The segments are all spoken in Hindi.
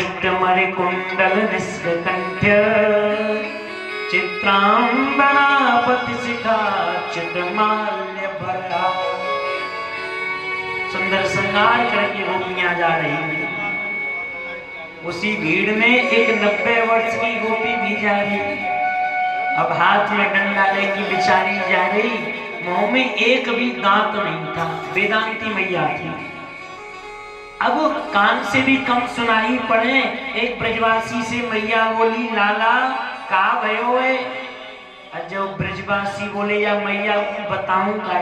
मृष्टमणिकुण्डल निष्कण्ठ्य चित्रांबरापति शिखा चित्रमाल्य भरा। सुंदर श्रृंगार करके गोपियां जा रही हैं। उसी भीड़ में एक 90 वर्ष की गोपी भी जा रही। अब हाथ में डंडा लेके बिचारी जा रही, मुंह में एक भी दांत नहीं था। वेदांती मैया थी। अब कान से भी कम सुनाई पड़े। एक ब्रजवासी से मैया बोली, लाला का भयो है। जो ब्रजवासी बोले, या मैया को बताऊं का।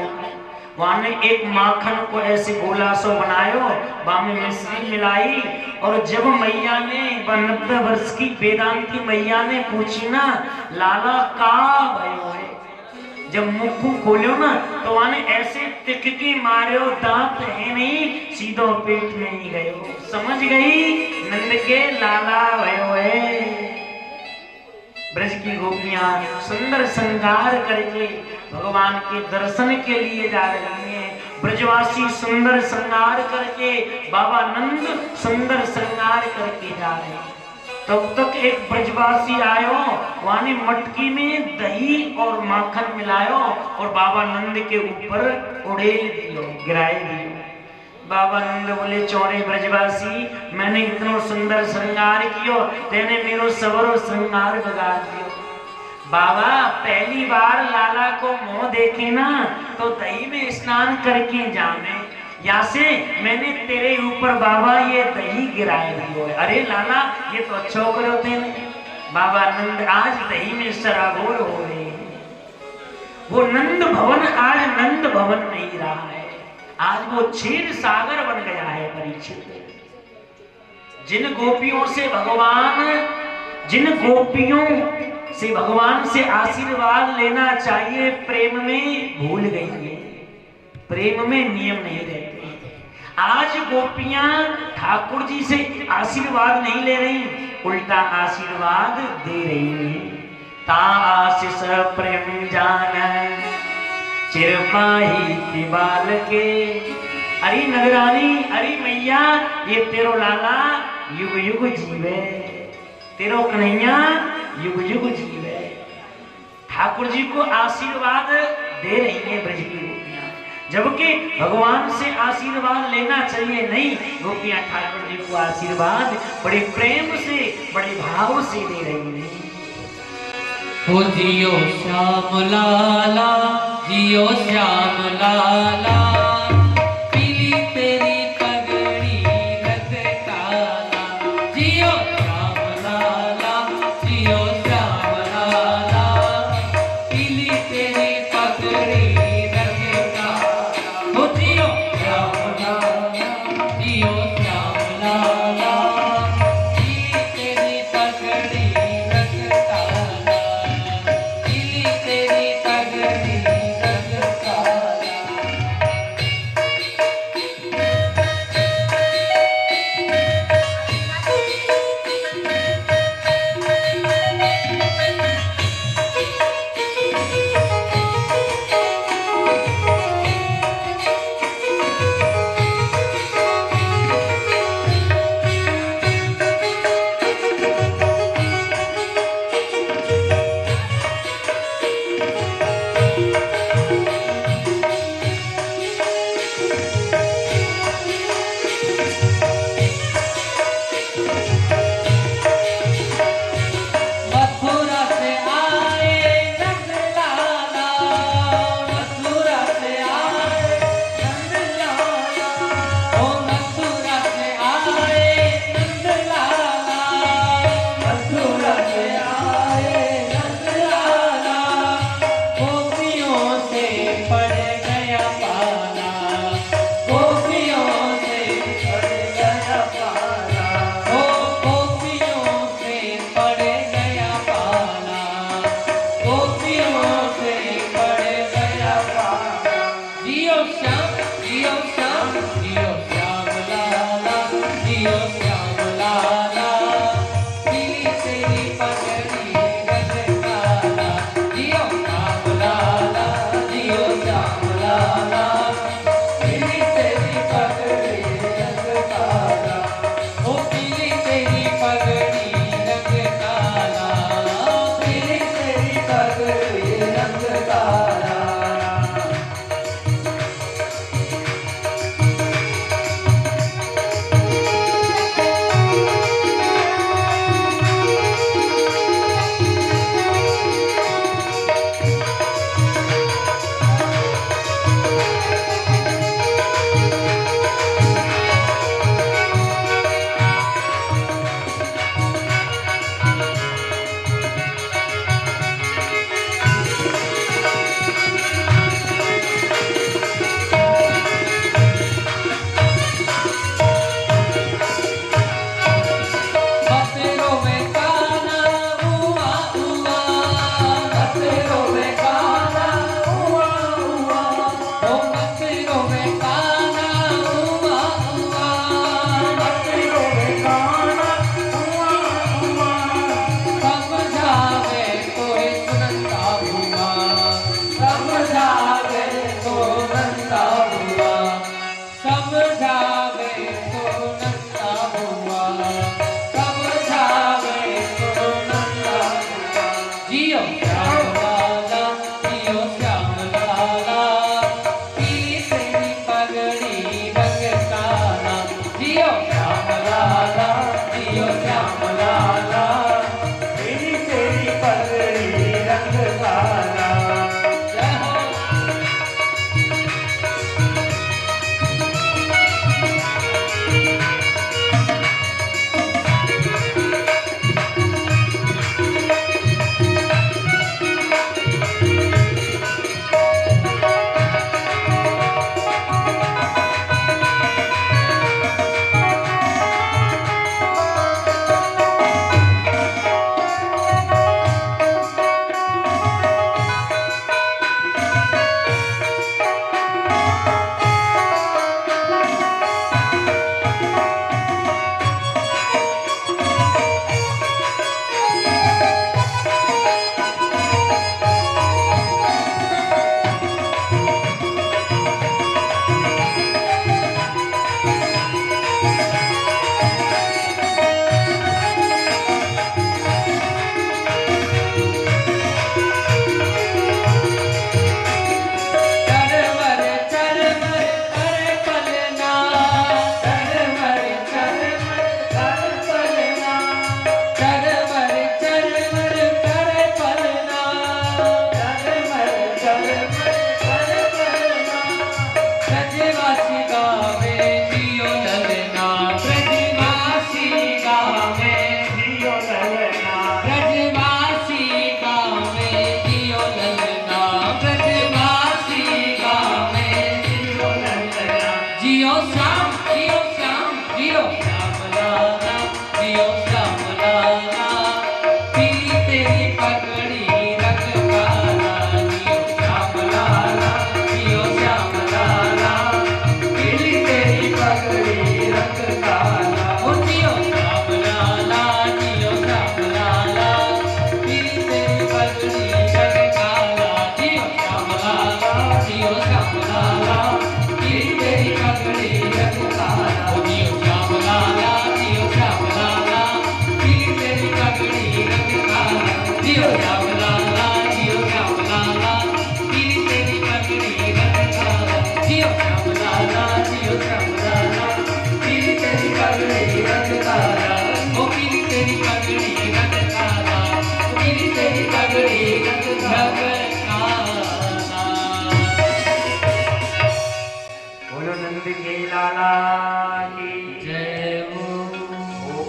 वहां ने एक माखन को ऐसे गोला सो बनायो, वहां में मिश्री मिलाई, और जब मैया ने 90 वर्ष की वेदांती मैया ने पूछी ना, लाला का भयो है, जब मुख खोलो ना तो वहां ने ऐसे तिककी मारो, दांत है नहीं, सीधो पेट में ही गयो। समझ गई नंद के लाला भयो है। ब्रज की गोपियां सुंदर श्रृंगार करके भगवान के दर्शन के लिए जा रही हैं। ब्रजवासी सुंदर श्रृंगार करके, बाबा नंद सुंदर श्रृंगार करके जा रहे हैं। तब तक एक ब्रजवासी आयो, वहां ने मटकी में दही और माखन मिलायो और बाबा नंद के ऊपर उड़ेल दियो, गिराए दियो। बाबा नंद बोले, चौरे ब्रजवासी, मैंने इतना सुंदर श्रृंगार कियो, तेने मेरो सबरो श्रृंगार बिगाड़ दियो। बाबा पहली बार लाला को मुंह देखे ना तो दही में स्नान करके जाने, या से मैंने तेरे ऊपर बाबा ये दही गिराए दियो है। अरे लाला ये तो अच्छा करो तेने। बाबा नंद आज दही में सराबोर हो रहे हैं। वो नंद भवन आज नंद भवन नहीं रहा है, आज वो क्षीर सागर बन गया है। परीक्षित, जिन गोपियों से भगवान से आशीर्वाद लेना चाहिए, प्रेम में भूल गई है, प्रेम में नियम नहीं रहते। आज गोपियां ठाकुर जी से आशीर्वाद नहीं ले रही, उल्टा आशीर्वाद दे रही हैं। ता आशीष प्रेम जान चिरपाही की बाल के। अरे नगरानी, अरे मैया, ये तेरो लाला युग युग जीवे, तेरो कन्हैया युग युग जीवे। ठाकुर जी को आशीर्वाद दे रही है ब्रज की गोपियां, जबकि भगवान से आशीर्वाद लेना चाहिए नहीं। गोपियां ठाकुर जी को आशीर्वाद बड़े प्रेम से, बड़े भाव से दे रही है। हो जियो श्याम लाला, जियो श्याम लाला, पीली तेरी पगड़ी रत काला। जियो श्याम लाला, जियो श्याम लाला, पीली तेरी पगड़ी रत काला। हो जियो श्याम लाला, जियो श्याम लाला, पीली तेरी पगड़ी रत काला, पीली तेरी पगड़ी रत काला। मथुरा से आए नंद लाला, मथुरा से आए नंद लाला, ओ मथुरा से आए नंद लाला, मथुरा से आए नंद लाला। गोपियों से पड़ गया पाला, गोपियों से पड़ गया पाला, ओ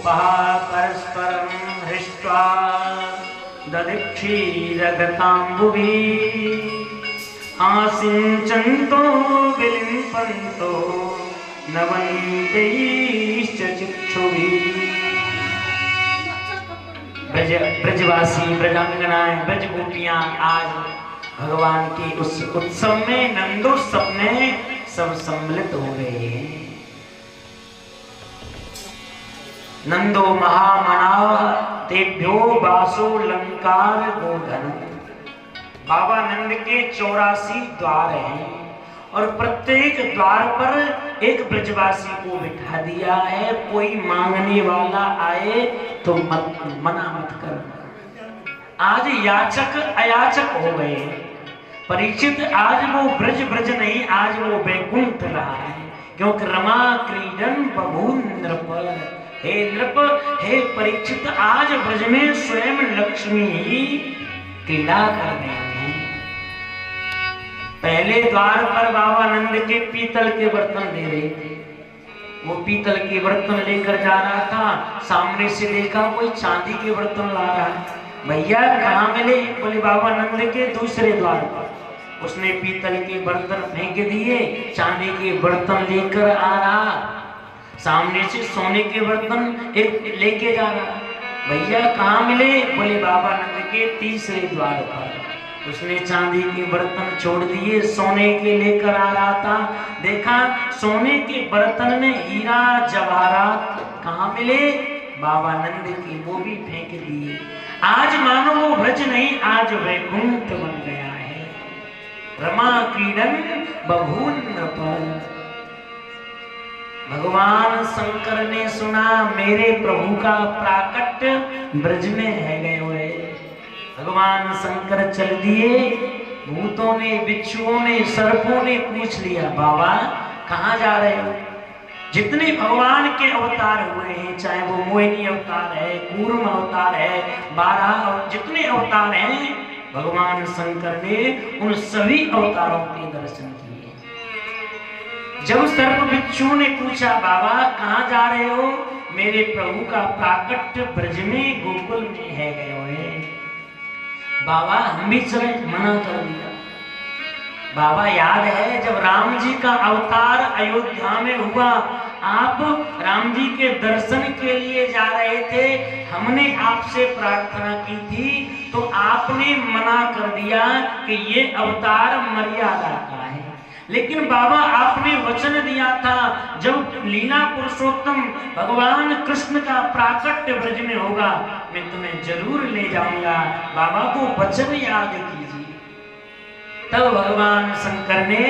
परस्परं हृष्ट्वा दधिक्षीरगताम्बुभिः आसिञ्चन्तो विलिम्पन्तो नवनीतैश्च चिक्षुभिः। ब्रजवासी, ब्रजांगनाएं, ब्रज गोपियां आज भगवान के उस उत्सव में, नंदोत्सव में सब सम्मिलित हो गए हैं। नंदो महामना तेभ्यो वासो लंकार गोधन। बाबा नंद के 84 द्वार हैं और प्रत्येक द्वार पर एक ब्रजवासी को बिठा दिया है। कोई मांगने वाला आए तो मना मत करना। आज याचक अयाचक हो गए। परीक्षित आज वो ब्रज नहीं, आज वो वैकुंठ रहा है, क्योंकि रमा क्रीडन बभून नृप। हे नृप, हे परीक्षित, आज ब्रज में स्वयं लक्ष्मी ही क्रीड़ा कर रहे हैं। पहले द्वार पर बाबा नंद के पीतल के बर्तन दे रहे थे। वो पीतल के बर्तन लेकर जा रहा था, सामने से देखा कोई चांदी के बर्तन ला रहा है। भैया कहाँ मिले? बोले बाबा नंद के दूसरे द्वार पर। उसने पीतल के बर्तन फेंक दिए, चांदी के बर्तन लेकर आ रहा, सामने से सोने के बर्तन एक लेके जा रहा। भैया कहाँ मिले? बोले बाबा नंद के तीसरे द्वार पर। उसने चांदी के बर्तन छोड़ दिए, सोने के लेकर आ रहा था। देखा सोने के बर्तन में हीरा जवाहरात कहाँ मिले? बाबा नंद की, वो भी फेंक दिए। आज मानो वो ब्रज नहीं, आज वैकुंठ बन गया है। रमा क्रीडन बभून नृप। भगवान शंकर ने सुना मेरे प्रभु का प्राकट्य ब्रज में है गए हुए। भगवान शंकर चल दिए। भूतों ने, बिच्छुओं ने, सर्पों ने पूछ लिया, बाबा कहाँ जा रहे हो? जितने भगवान के अवतार हुए हैं, चाहे वो मोहिनी अवतार है, कूर्म अवतार है, 12 जितने अवतार हैं, भगवान शंकर ने उन सभी अवतारों के दर्शन किए। जब सर्प बिच्छू ने पूछा, बाबा कहाँ जा रहे हो? मेरे प्रभु का प्राकट्य ब्रज में गोकुल में है गए हुए। बाबा हम भी चले? मना कर दिया। बाबा याद है जब राम जी का अवतार अयोध्या में हुआ, आप राम जी के दर्शन के लिए जा रहे थे, हमने आपसे प्रार्थना की थी, तो आपने मना कर दिया कि ये अवतार मर्यादा का है। लेकिन बाबा आपने वचन दिया था, जब लीला पुरुषोत्तम भगवान कृष्ण का प्राकट्य ब्रज में होगा, मैं तुम्हें जरूर ले जाऊंगा। बाबा को वचन याद कीजिए। तब भगवान शंकर ने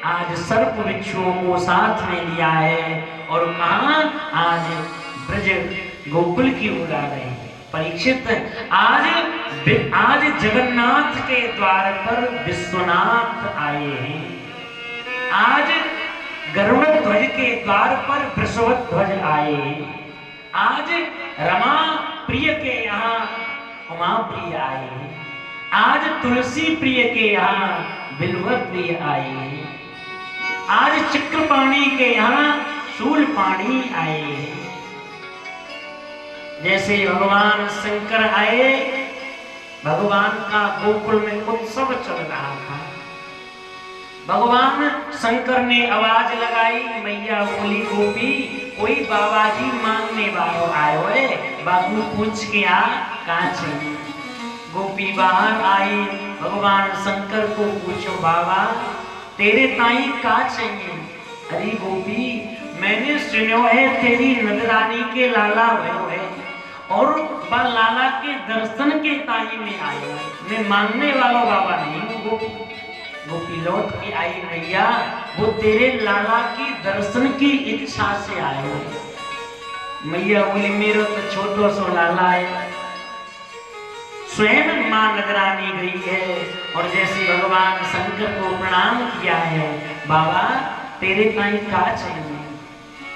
आज सर्प बिच्छुओं को साथ में लिया है और कहा आज ब्रज गोकुल की ओर आ रहे हैं। परीक्षित, आज जगन्नाथ के द्वार पर विश्वनाथ आए हैं। आज गरुड़ ध्वज के द्वार पर वृषभध्वज आए हैं। आज रमा प्रिय के यहाँ उमा प्रिय आए हैं। आज तुलसी प्रिय के यहाँ बिल्व प्रिय आए हैं। आज चक्रपाणी के यहाँ शूलपाणी आए हैं। जैसे भगवान शंकर आए, भगवान का गोकुल में उत्सव चल रहा था। भगवान शंकर ने आवाज लगाई, मैया बोली, गोपी कोई बाबा जी मांगने वालों आए हुए, बाबू पूछ के आ कहाँ चाहिए। गोपी बाहर आई, भगवान शंकर को पूछो, बाबा तेरे ताई का चाहिए? अरे गोपी मैंने सुनो है तेरी नजरानी के लाला हुए और लाला के दर्शन के ताई में आए, मैं मांगने वाला बाबा नहीं हूँ। गोपी लौट के आई, मैया वो तेरे लाला की दर्शन की इच्छा से आए हो। मैया बोली मेरा तो छोटो सो लाला है। स्वयं मां नजरानी गई है और जैसे भगवान शंकर को प्रणाम किया है, बाबा तेरे ताई का चाहिए?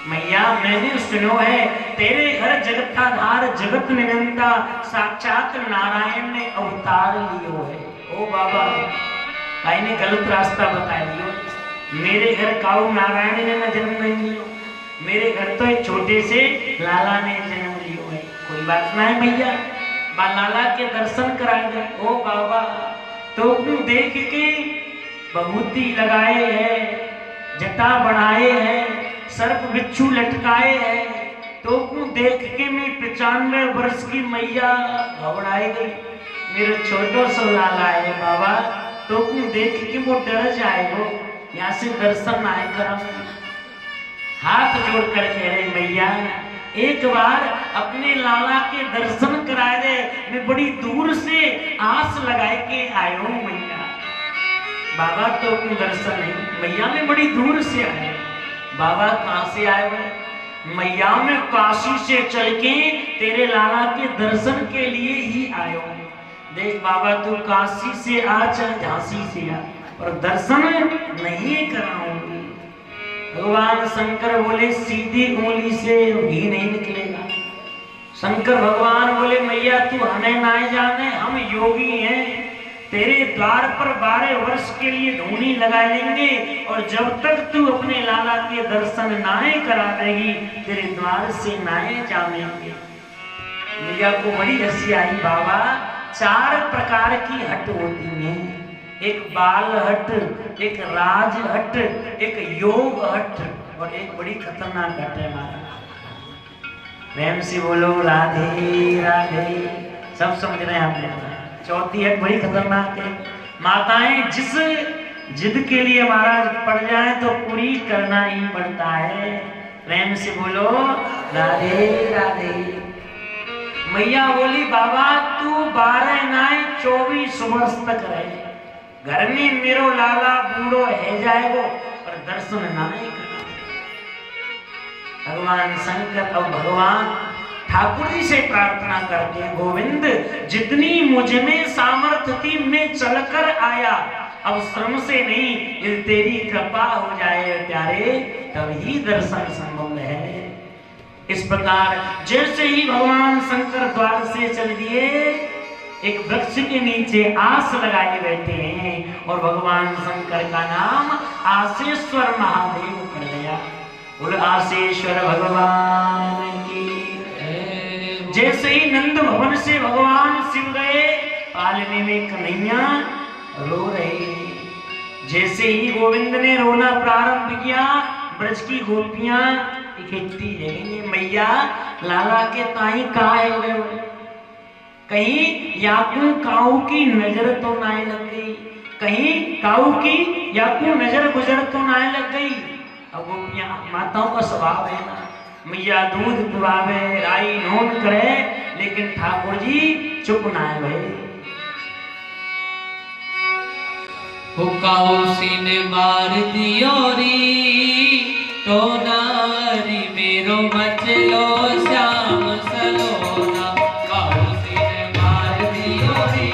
मैया मैंने सुनो है तेरे घर जगताधार जगत निरंता साक्षात नारायण ने अवतार लियो है। ओ बाबा भाई ने गलत रास्ता बता दियो, मेरे घर काऊ नारायण ने न जन्म नहीं लियो। मेरे घर तो एक छोटे से लाला ने जन्म लियो है, कोई बात ना है भैया, बा लाला के दर्शन करा दे। ओ बाबा तो देख के बभूति लगाए है, जटा बढ़ाए है, सर्प बिच्छू लटकाए है, तो देख के मैं 95 वर्ष की मैया घबराई गई। मेरे छोटो सा लाला है बाबा, तो देख के वो डर जाएगो, यहाँ से दर्शन आए कर। हाथ जोड़ कर कह रहे मैया एक बार अपने लाला के दर्शन कराए दे, मैं बड़ी दूर से आस लगाए के आयो हूँ मैया। बाबा तो दर्शन नहीं, मैया मैं बड़ी दूर से आए। बाबा कहाँ से आए हो? मैया मैं काशी से चल के तेरे लाला के दर्शन के लिए ही आयो हूँ। देख बाबा तू काशी से आ चाहे झांसी से आ, और दर्शन नहीं कराऊंगी। भगवान शंकर बोले सीधी उंगली से घी नहीं निकलेगा। शंकर भगवान बोले मैया तू हमें ना जाने, हम योगी हैं, तेरे द्वार पर 12 वर्ष के लिए धूनी लगा लेंगे, और जब तक तू अपने लाला के दर्शन नाए करा देगी तेरे द्वार से नाए जानेंगे। मैया को बड़ी हंसी आई। बाबा 4 प्रकार की हट होती हैं, एक बाल हट, एक राज हट, एक योग हट, और एक बड़ी खतरनाक हट है हमारा। प्रेम से बोलो राधे राधे। सब समझ रहे हैं आपने? चौथी हट बड़ी खतरनाक है। माताएं जिस जिद के लिए महाराज पड़ जाए तो पूरी करना ही पड़ता है। प्रेम से बोलो राधे राधे। मैया बोली बाबा तू 12 नाय 24 वर्ष तक रहे, घर में मेरो लाला बूढ़ो है जाएगो, पर दर्शन ना नहीं करना। भगवान शंकर और भगवान ठाकुर जी से प्रार्थना करते हैं, गोविंद जितनी मुझ में सामर्थ्य थी मैं चलकर आया, अब श्रम से नहीं, यदि तेरी कृपा हो जाए प्यारे तभी दर्शन संभव है। इस प्रकार जैसे ही भगवान शंकर द्वार से चल दिए, एक वृक्ष के नीचे आस लगाए बैठे हैं, और भगवान शंकर का नाम आसेश्वर महादेव पड़ गया। बोल आसेश्वर भगवान की। जैसे ही नंद भवन से भगवान शिव गए, पालने में कन्हैया रो रहे। जैसे ही गोविंद ने रोना प्रारंभ किया, ब्रज की गोपियां इकट्ठी रहेंगे, मैया लाला के ताई कहाँ हो गए? कहीं याकू काऊ की नजर तो ना लग गई, कहीं काऊ की याकू नजर गुजर तो ना लग गई। अब गोपियां माताओं का स्वभाव है ना, मैया दूध पिवावे, राई नोन करे, लेकिन ठाकुर जी चुप ना है भाई। हुकाउसी ने मार दियो री, तो नारी मेरो मचलो श्याम सलोना। काउसी ने मार दियो री,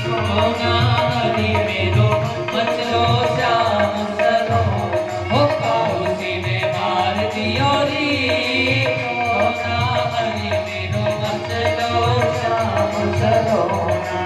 तो नारी मेरो मचलो श्याम सलोना। हो काउसी ने मार दियो री, तो नारी मेरो मचलो श्याम सलोना।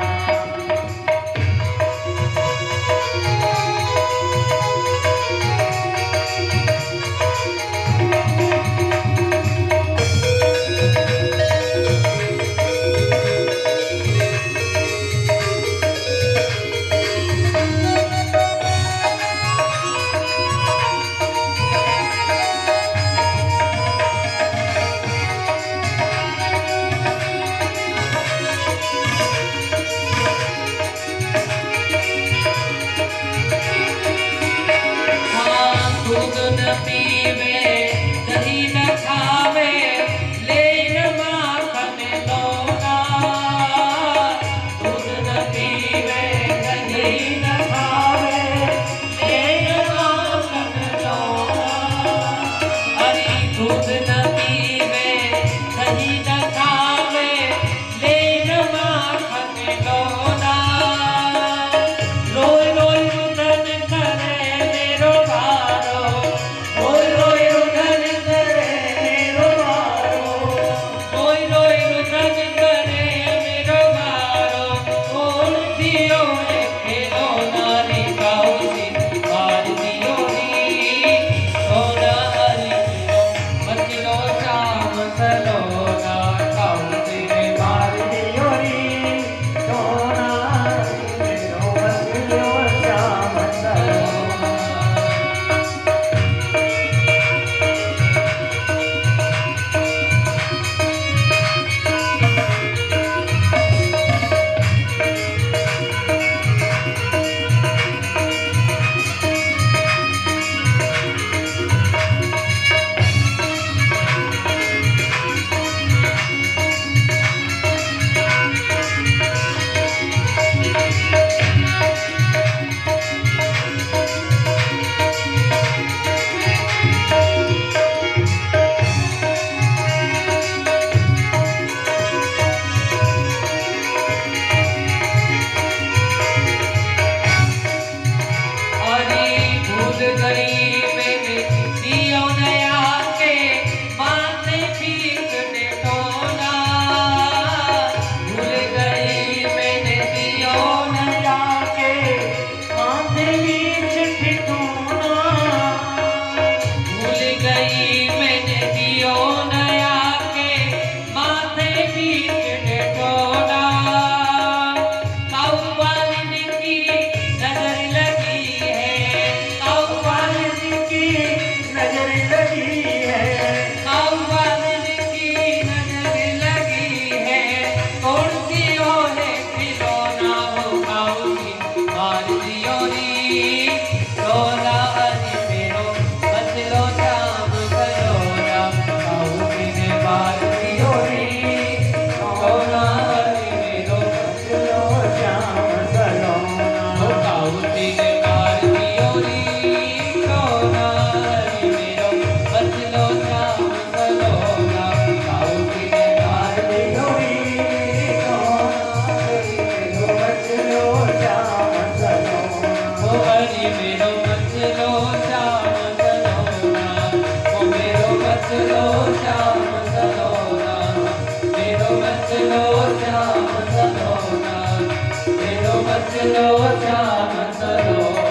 मचलो श्याम सलोना।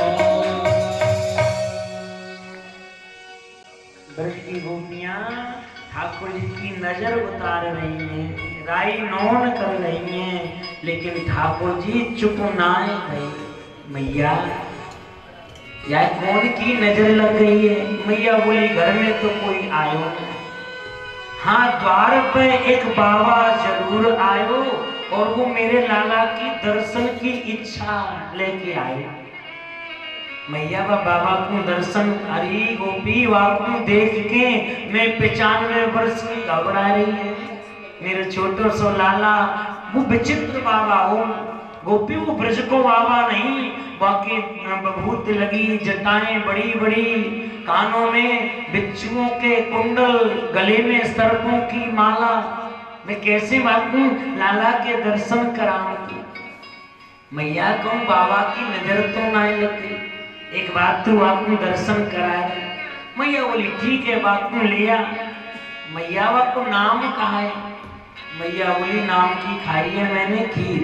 ब्रज की गोपियां ठाकुर जी की नजर उतार रही हैं, राई नौन कर रही हैं, लेकिन ठाकुर जी चुप नाए गए। मैया या कौन की नजर लग गई है? मैया बोली घर में तो कोई आयो नहीं। हाँ, द्वार पे एक बाबा जरूर आयो और वो मेरे लाला की दर्शन की इच्छा लेके आए। मैया व बाबा को दर्शन हरी गोपी वाकू देख के मैं 95 वर्ष की घबरा रही है। मेरे छोटो सो लाला वो विचित्र बाबा हो गोपी, वो ब्रज को बाबा नहीं, बाकी बभूत लगी जटाएं बड़ी बड़ी, कानों में बिच्छुओं के कुंडल, गले में सर्पों की माला। मैं कैसे वाकू लाला के दर्शन कराऊंगी? मैया को बाबा की नजर तो ना लगी, एक बात तो आपको दर्शन कराए। मैया बोली ठीक है, बात को लिया। मैया को नाम कहा है? मैया बोली नाम की खाई है मैंने खीर,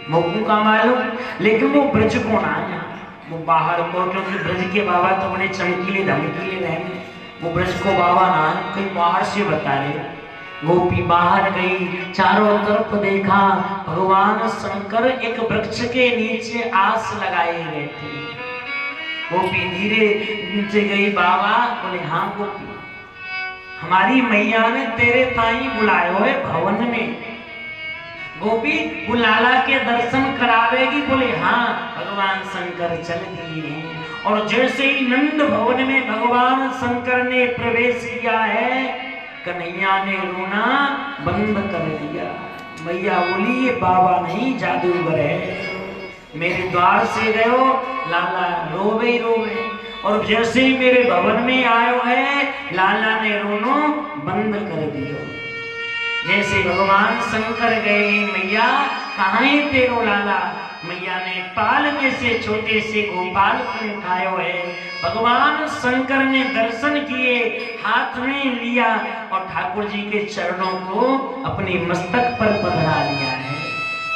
मोकू का मालूम, लेकिन वो ब्रज को ना आया, वो बाहर को, क्योंकि ब्रज के बाबा तो बड़े चमकीले धमकीले रहेंगे, वो ब्रज को बाबा ना कहीं बाहर से बता रहे। गोपी बाहर गई, चारों तरफ देखा, भगवान शंकर एक वृक्ष के नीचे आस लगाए बैठे। गोपी धीरे नीचे गई, बाबा बोले हाँ गोपी, हमारी मैया ने तेरे ताई बुलायो है भवन में। गोपी वो लाला के दर्शन करावेगी? बोले हाँ। भगवान शंकर चल दिए हैं और जैसे ही नंद भवन में भगवान शंकर ने प्रवेश किया है, कन्हैया ने रोना बंद कर दिया। मैया बोली ये बाबा नहीं जादूगर है, मेरे द्वार से गयो लाला रोवे रोवे, और जैसे ही मेरे भवन में आयो है लाला ने रोनो बंद कर दियो। जैसे भगवान शंकर गए, मैया कहाँ है तेरो लाला? मैया ने पाल में से छोटे से गोपाल को उठायो है। भगवान शंकर ने दर्शन किए, हाथ में लिया और ठाकुर जी के चरणों को अपने मस्तक पर पधरा लिया है।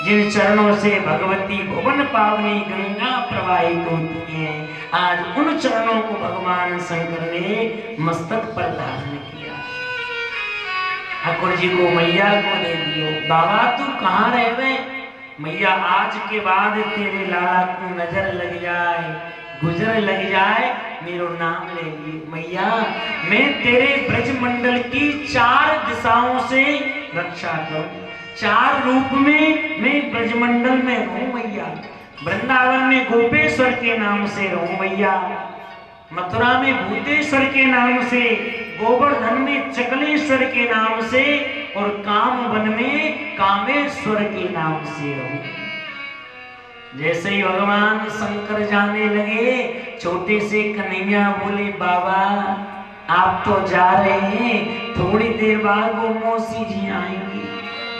जिन चरणों से भगवती भुवन पावनी गंगा प्रवाहित होती है, आज उन चरणों को भगवान शंकर ने मस्तक पर धारण किया। ठाकुर जी को मैया को दे दियो। बाबा तू कहाँ रह गए? मैया आज के बाद तेरे लाला को नजर लग जाए, गुजर लग जाए, मेरो नाम ले लिए। मैया मैं तेरे ब्रज मंडल की 4 दिशाओं से रक्षा करूं, 4 रूप में मैं ब्रजमंडल में रहूं मैया। वृंदावन में गोपेश्वर के नाम से रहूं मैया, मथुरा में भूतेश्वर के नाम से, गोवर्धन में चकलेश्वर के नाम से, और कामवन में कामेश्वर के नाम से रहूं। जैसे ही भगवान शंकर जाने लगे, छोटे से कन्हैया बोले बाबा आप तो जा रहे हैं, थोड़ी देर बाद वो मौसी जी आएंगी,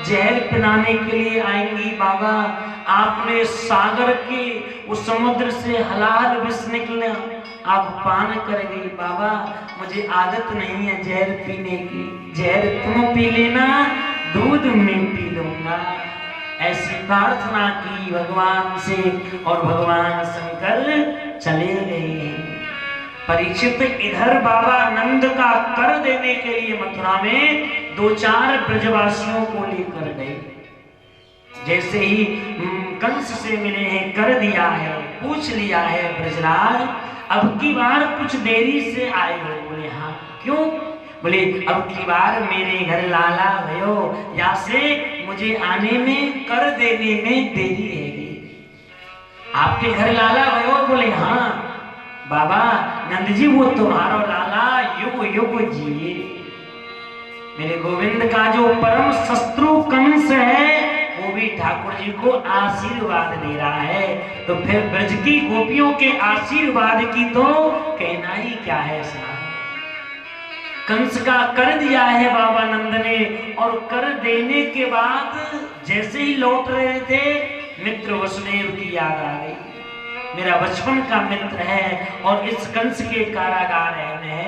जहर पिलाने के लिए आएंगी। बाबा आपने सागर के उस समुद्र से हलाल विष निकला, आप पान कर गई। बाबा मुझे आदत नहीं है जहर पीने की, जहर तुम पी लेना, दूध में पी लूंगा। ऐसी प्रार्थना की भगवान से और भगवान शंकर चले गए। परीक्षित इधर बाबा नंद का कर देने के लिए मथुरा में 2-4 ब्रजवासियों को लेकर गए। जैसे ही कंस से मिले हैं, कर दिया है, पूछ लिया है ब्रजराज अब की बार कुछ देरी से आए हो? बोले हाँ। क्यों? बोले अब की बार मेरे घर लाला भयो, या से मुझे आने में कर देने में देरी रहेगी। आपके घर लाला भयो? बोले हाँ। बाबा नंद जी वो तुम्हारा लाला युग युग जिए। मेरे गोविंद का जो परम शत्रु कंस है वो भी ठाकुर जी को आशीर्वाद दे रहा है, तो फिर ब्रज की गोपियों के आशीर्वाद की तो कहना ही क्या है साहब। कंस का कर दिया है बाबा नंद ने, और कर देने के बाद जैसे ही लौट रहे थे मित्र वसुदेव की याद आ गई। मेरा बचपन का मित्र है और इस कंस के कारागार है,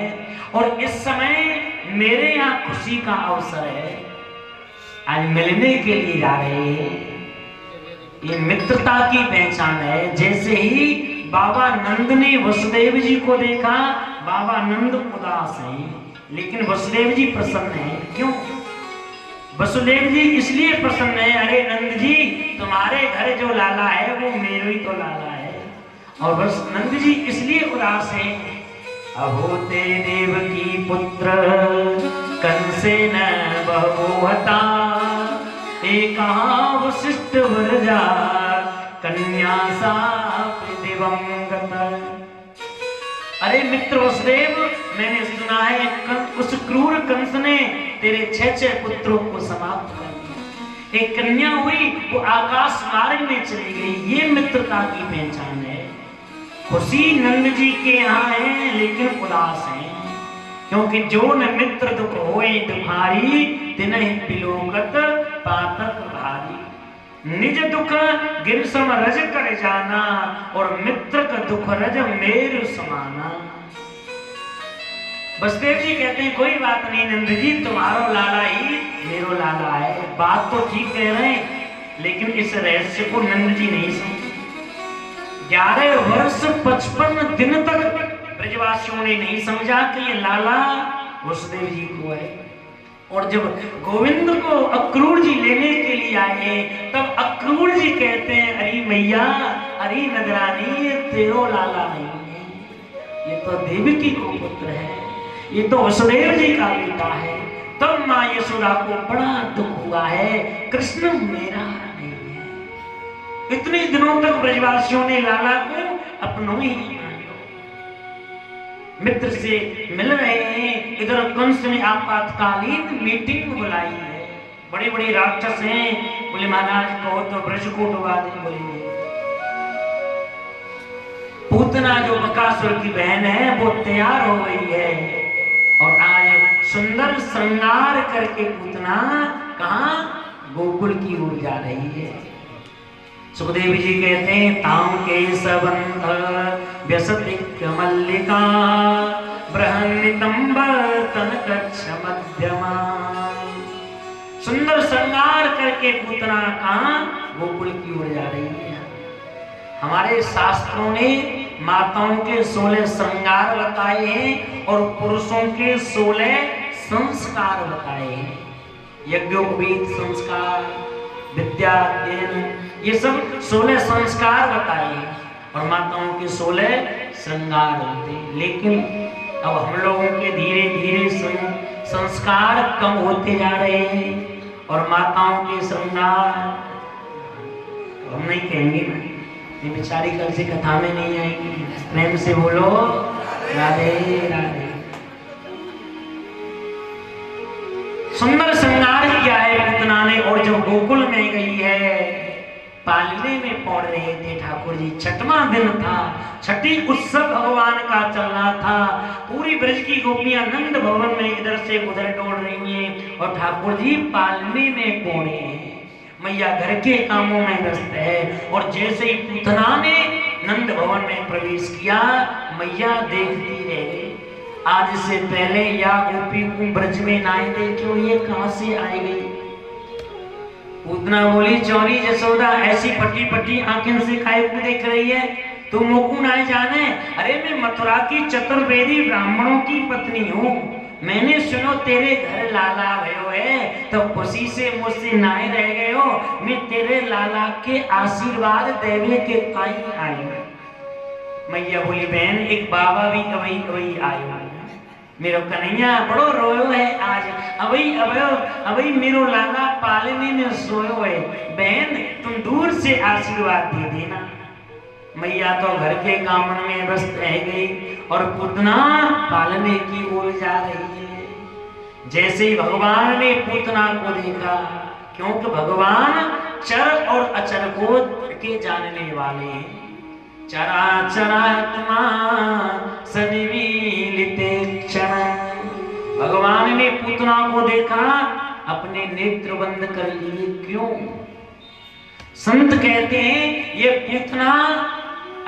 और इस समय मेरे यहाँ खुशी का अवसर है, आज मिलने के लिए जा रहे हैं। ये मित्रता की पहचान है। जैसे ही बाबा नंद ने वसुदेव जी को देखा, बाबा नंद उदास हैं, लेकिन वसुदेव जी प्रसन्न हैं। क्यों? वसुदेव जी इसलिए प्रसन्न है, अरे नंद जी तुम्हारे घर जो लाला है वो मेरे ही तो लाला है। और बस नंद जी इसलिए उदास है, अहोते देवकी पुत्र कंसेन बहुहता, एकहा वसिष्ठ वरजा कन्या सा दिवंगत। अरे मित्र वसुदेव, मैंने सुना है उस क्रूर कंस ने तेरे 6 पुत्रों को समाप्त कर दिया। एक कन्या हुई वो आकाश मार्ग में चली गई। ये मित्रता की पहचान है। खुशी नंद जी के यहाँ है लेकिन उदास है, क्योंकि जो न मित्र दुख होए दुखारी, तिनहि पिलोकत पातक भारी। निज दुख गिर सम रज कर जाना, और मित्र का दुख रज मेरु समाना। वसुदेव जी कहते हैं कोई बात नहीं नंद जी, तुम्हारो लाला ही मेरो लाला है। बात तो ठीक कह रहे हैं, लेकिन इस रहस्य को नंद जी नहीं समझे। 11 वर्ष 55 दिन तक ब्रजवासियों ने नहीं समझा कि ये लाला वसुदेव जी को है। और जब गोविंद को अक्रूर जी लेने के लिए आए, तब अक्रूर जी कहते हैं अरे मैया, अरे नगरानी, ये तेरो लाला नहीं है, ये तो देवकी को पुत्र है, ये तो वसुदेव जी का बेटा है। तब माँ यशोदा को बड़ा दुख हुआ है, कृष्ण मेरा नहीं है। इतने दिनों तक ब्रजवासियों ने लाला को अपनों ही मित्र से मिल रहे हैं। इधर कंस ने आपातकालीन मीटिंग बुलाई है। बड़े बड़े राक्षस हैं, बोले महाराज कहो तो ब्रज को डुबा दे। बोले पूतना जो बकासुर की बहन है वो तैयार हो गई है, और आज सुंदर श्रृंगार करके पूतना कहाँ गोकुल की ओर जा रही है। सुखदेव जी कहते हैं ताम के सबंध व्यसति मल्लिका, बृहन्नितंब तनकच्छ मध्यमा। सुंदर श्रृंगार करके पूतना कहाँ गोकुल की ओर जा रही है। हमारे शास्त्रों ने माताओं के 16 श्रृंगार बताए हैं और पुरुषों के 16 संस्कार बताए हैं। यज्ञोपवीत संस्कार, विद्या अध्ययन, ये सब 16 संस्कार बताए हैं, और माताओं के 16 श्रृंगार होते हैं। लेकिन अब हम लोगों के धीरे धीरे संस्कार कम होते जा रहे हैं, और माताओं के श्रृंगार हम नहीं कहेंगे ना, ये बेचारी कल से कथा में नहीं आएंगी। प्रेम से बोलो राधे राधे। सुंदर श्रृंगार किया है पूतना ने, और जब गोकुल में गई है, पालने में पड़ रहे थे ठाकुर जी। 6वां दिन था, छठी उत्सव भगवान का चलना था। पूरी ब्रज की गोपियां नंद भवन में इधर से उधर दौड़ रही हैं, और ठाकुर जी पालने में पौड़े हैं। मैया घर के कामों में व्यस्त है। और जैसे ही पूतना ने नंद भवन में प्रवेश किया, मैया देखती रह गई। आज से पहले या गोपी को ब्रज में ना आए, क्यों ये कहां से आई गई? पूतना बोली चौरी जसोदा ऐसी पट्टी पट्टी आंखें से खाए को देख रही है, तुम मोकू ना जाने। अरे मैं मथुरा की चतुर्वेदी ब्राह्मणों की पत्नी हूँ, मैंने सुनो तेरे घर लाला भयो है, तो खुशी से मुझसे नाए रह गए हो। मैं तेरे लाला के आशीर्वाद देवे के ताई आई। मैया बोली बहन एक बाबा भी अवई अवई आयो, मेरो कन्हैया बड़ो रोयो है आज, अवई मेरो लाला पालने में सोयो है। बहन तुम दूर से आशीर्वाद दे देना। मैया तो घर के कामन में व्यस्त रह गई, और पूतना पालने की ओर जा रही है। जैसे ही भगवान ने पूतना को देखा, क्योंकि भगवान चर और अचर को के जानने वाले हैं। चराचरात्मा सनिमीलिते क्षण। भगवान ने पूतना को देखा, अपने नेत्र बंद कर लिए। क्यों? संत कहते हैं ये पूतना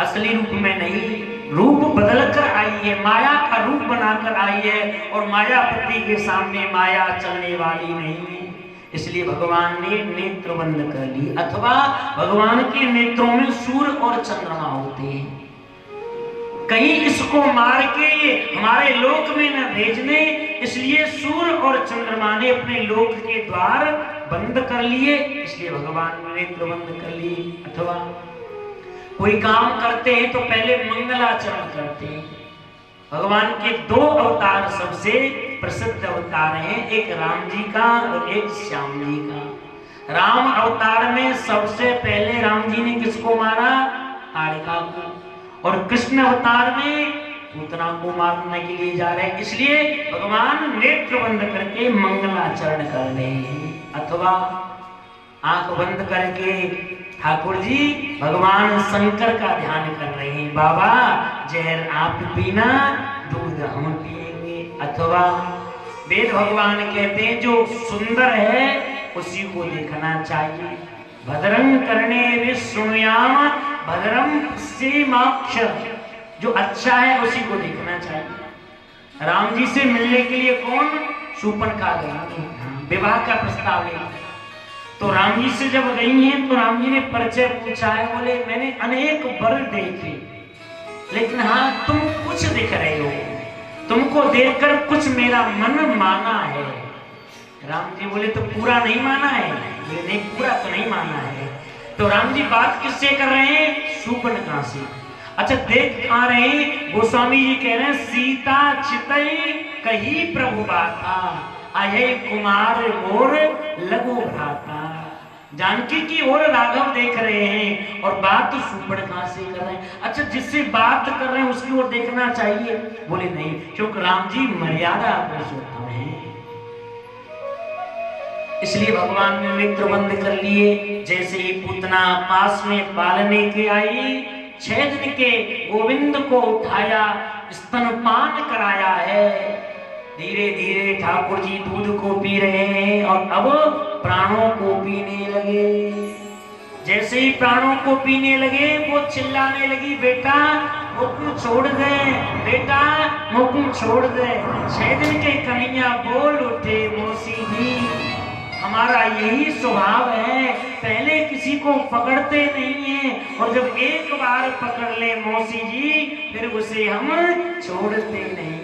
असली रूप में नहीं, रूप बदल कर आई है, माया का रूप बनाकर आई है, और मायापति के सामने माया चलने वाली नहीं है। इसलिए भगवान ने नेत्र बंद कर लिए। अथवा भगवान के नेत्रों में सूर्य और चंद्रमा होते हैं, कहीं इसको मार के ये हमारे लोक में न भेजने, इसलिए सूर्य और चंद्रमा ने अपने लोक के द्वार बंद कर लिए, इसलिए भगवान ने नेत्र बंद कर लिए। अथवा कोई काम करते हैं तो पहले मंगलाचरण करते हैं। भगवान के दो अवतार सबसे प्रसिद्ध अवतार हैं, एक राम जी का और एक श्याम जी का। राम अवतार में सबसे पहले राम जी ने किसको मारा? ताड़का को। और कृष्ण अवतार में पूतना को मारने के लिए जा रहे हैं, इसलिए भगवान नेत्र बंद करके मंगलाचरण कर रहे हैं। अथवा आंख बंद करके ठाकुर जी भगवान शंकर का ध्यान कर रहे हैं। बाबा जहर आप पीना, दूध हम पिएंगे। अथवा वेद भगवान कहते हैं जो सुंदर है उसी को देखना चाहिए। भद्रं कर्णे सुनुयाम भद्रम पश्येमाक्षर, जो अच्छा है उसी को देखना चाहिए। राम जी से मिलने के लिए कौन? शूर्पणखा गई, विवाह का प्रस्ताव लेकर। तो राम जी से जब गई हैं तो राम जी ने परिचय पूछा है, बोले मैंने अनेक वर देखे, लेकिन हाँ तुम कुछ दिख रहे हो, तुमको देखकर कुछ मेरा मन माना है। राम जी बोले तो पूरा नहीं माना है? बोले नहीं, पूरा तो नहीं माना है। तो राम जी बात किससे कर रहे हैं? शूर्पणखा से। अच्छा देख आ रहे हैं, गोस्वामी जी कह रहे हैं सीता चितई कही प्रभु बाता, अये कुमार और लघु भ्राता। जानकी की ओर राघव देख रहे हैं और बात शूर्पणखा से कर रहे हैं। अच्छा जिससे बात कर रहे हैं उसकी ओर देखना चाहिए? बोले नहीं, क्योंकि राम जी मर्यादा पुरुषोत्तम है, इसलिए भगवान ने नेत्र बंद कर लिए। जैसे ही पूतना पास में पालने के आई, 6 दिन के गोविंद को उठाया, स्तनपान कराया है। धीरे धीरे ठाकुर जी दूध को पी रहे हैं और अब प्राणों को पीने लगे। जैसे ही प्राणों को पीने लगे वो चिल्लाने लगी, बेटा मुकुम छोड़ दे, बेटा मुकुम छोड़ दे। 6 दिन के कन्हैया बोल उठे, मौसी जी हमारा यही स्वभाव है, पहले किसी को पकड़ते नहीं हैं और जब एक बार पकड़ ले मौसी जी फिर उसे हम छोड़ते नहीं।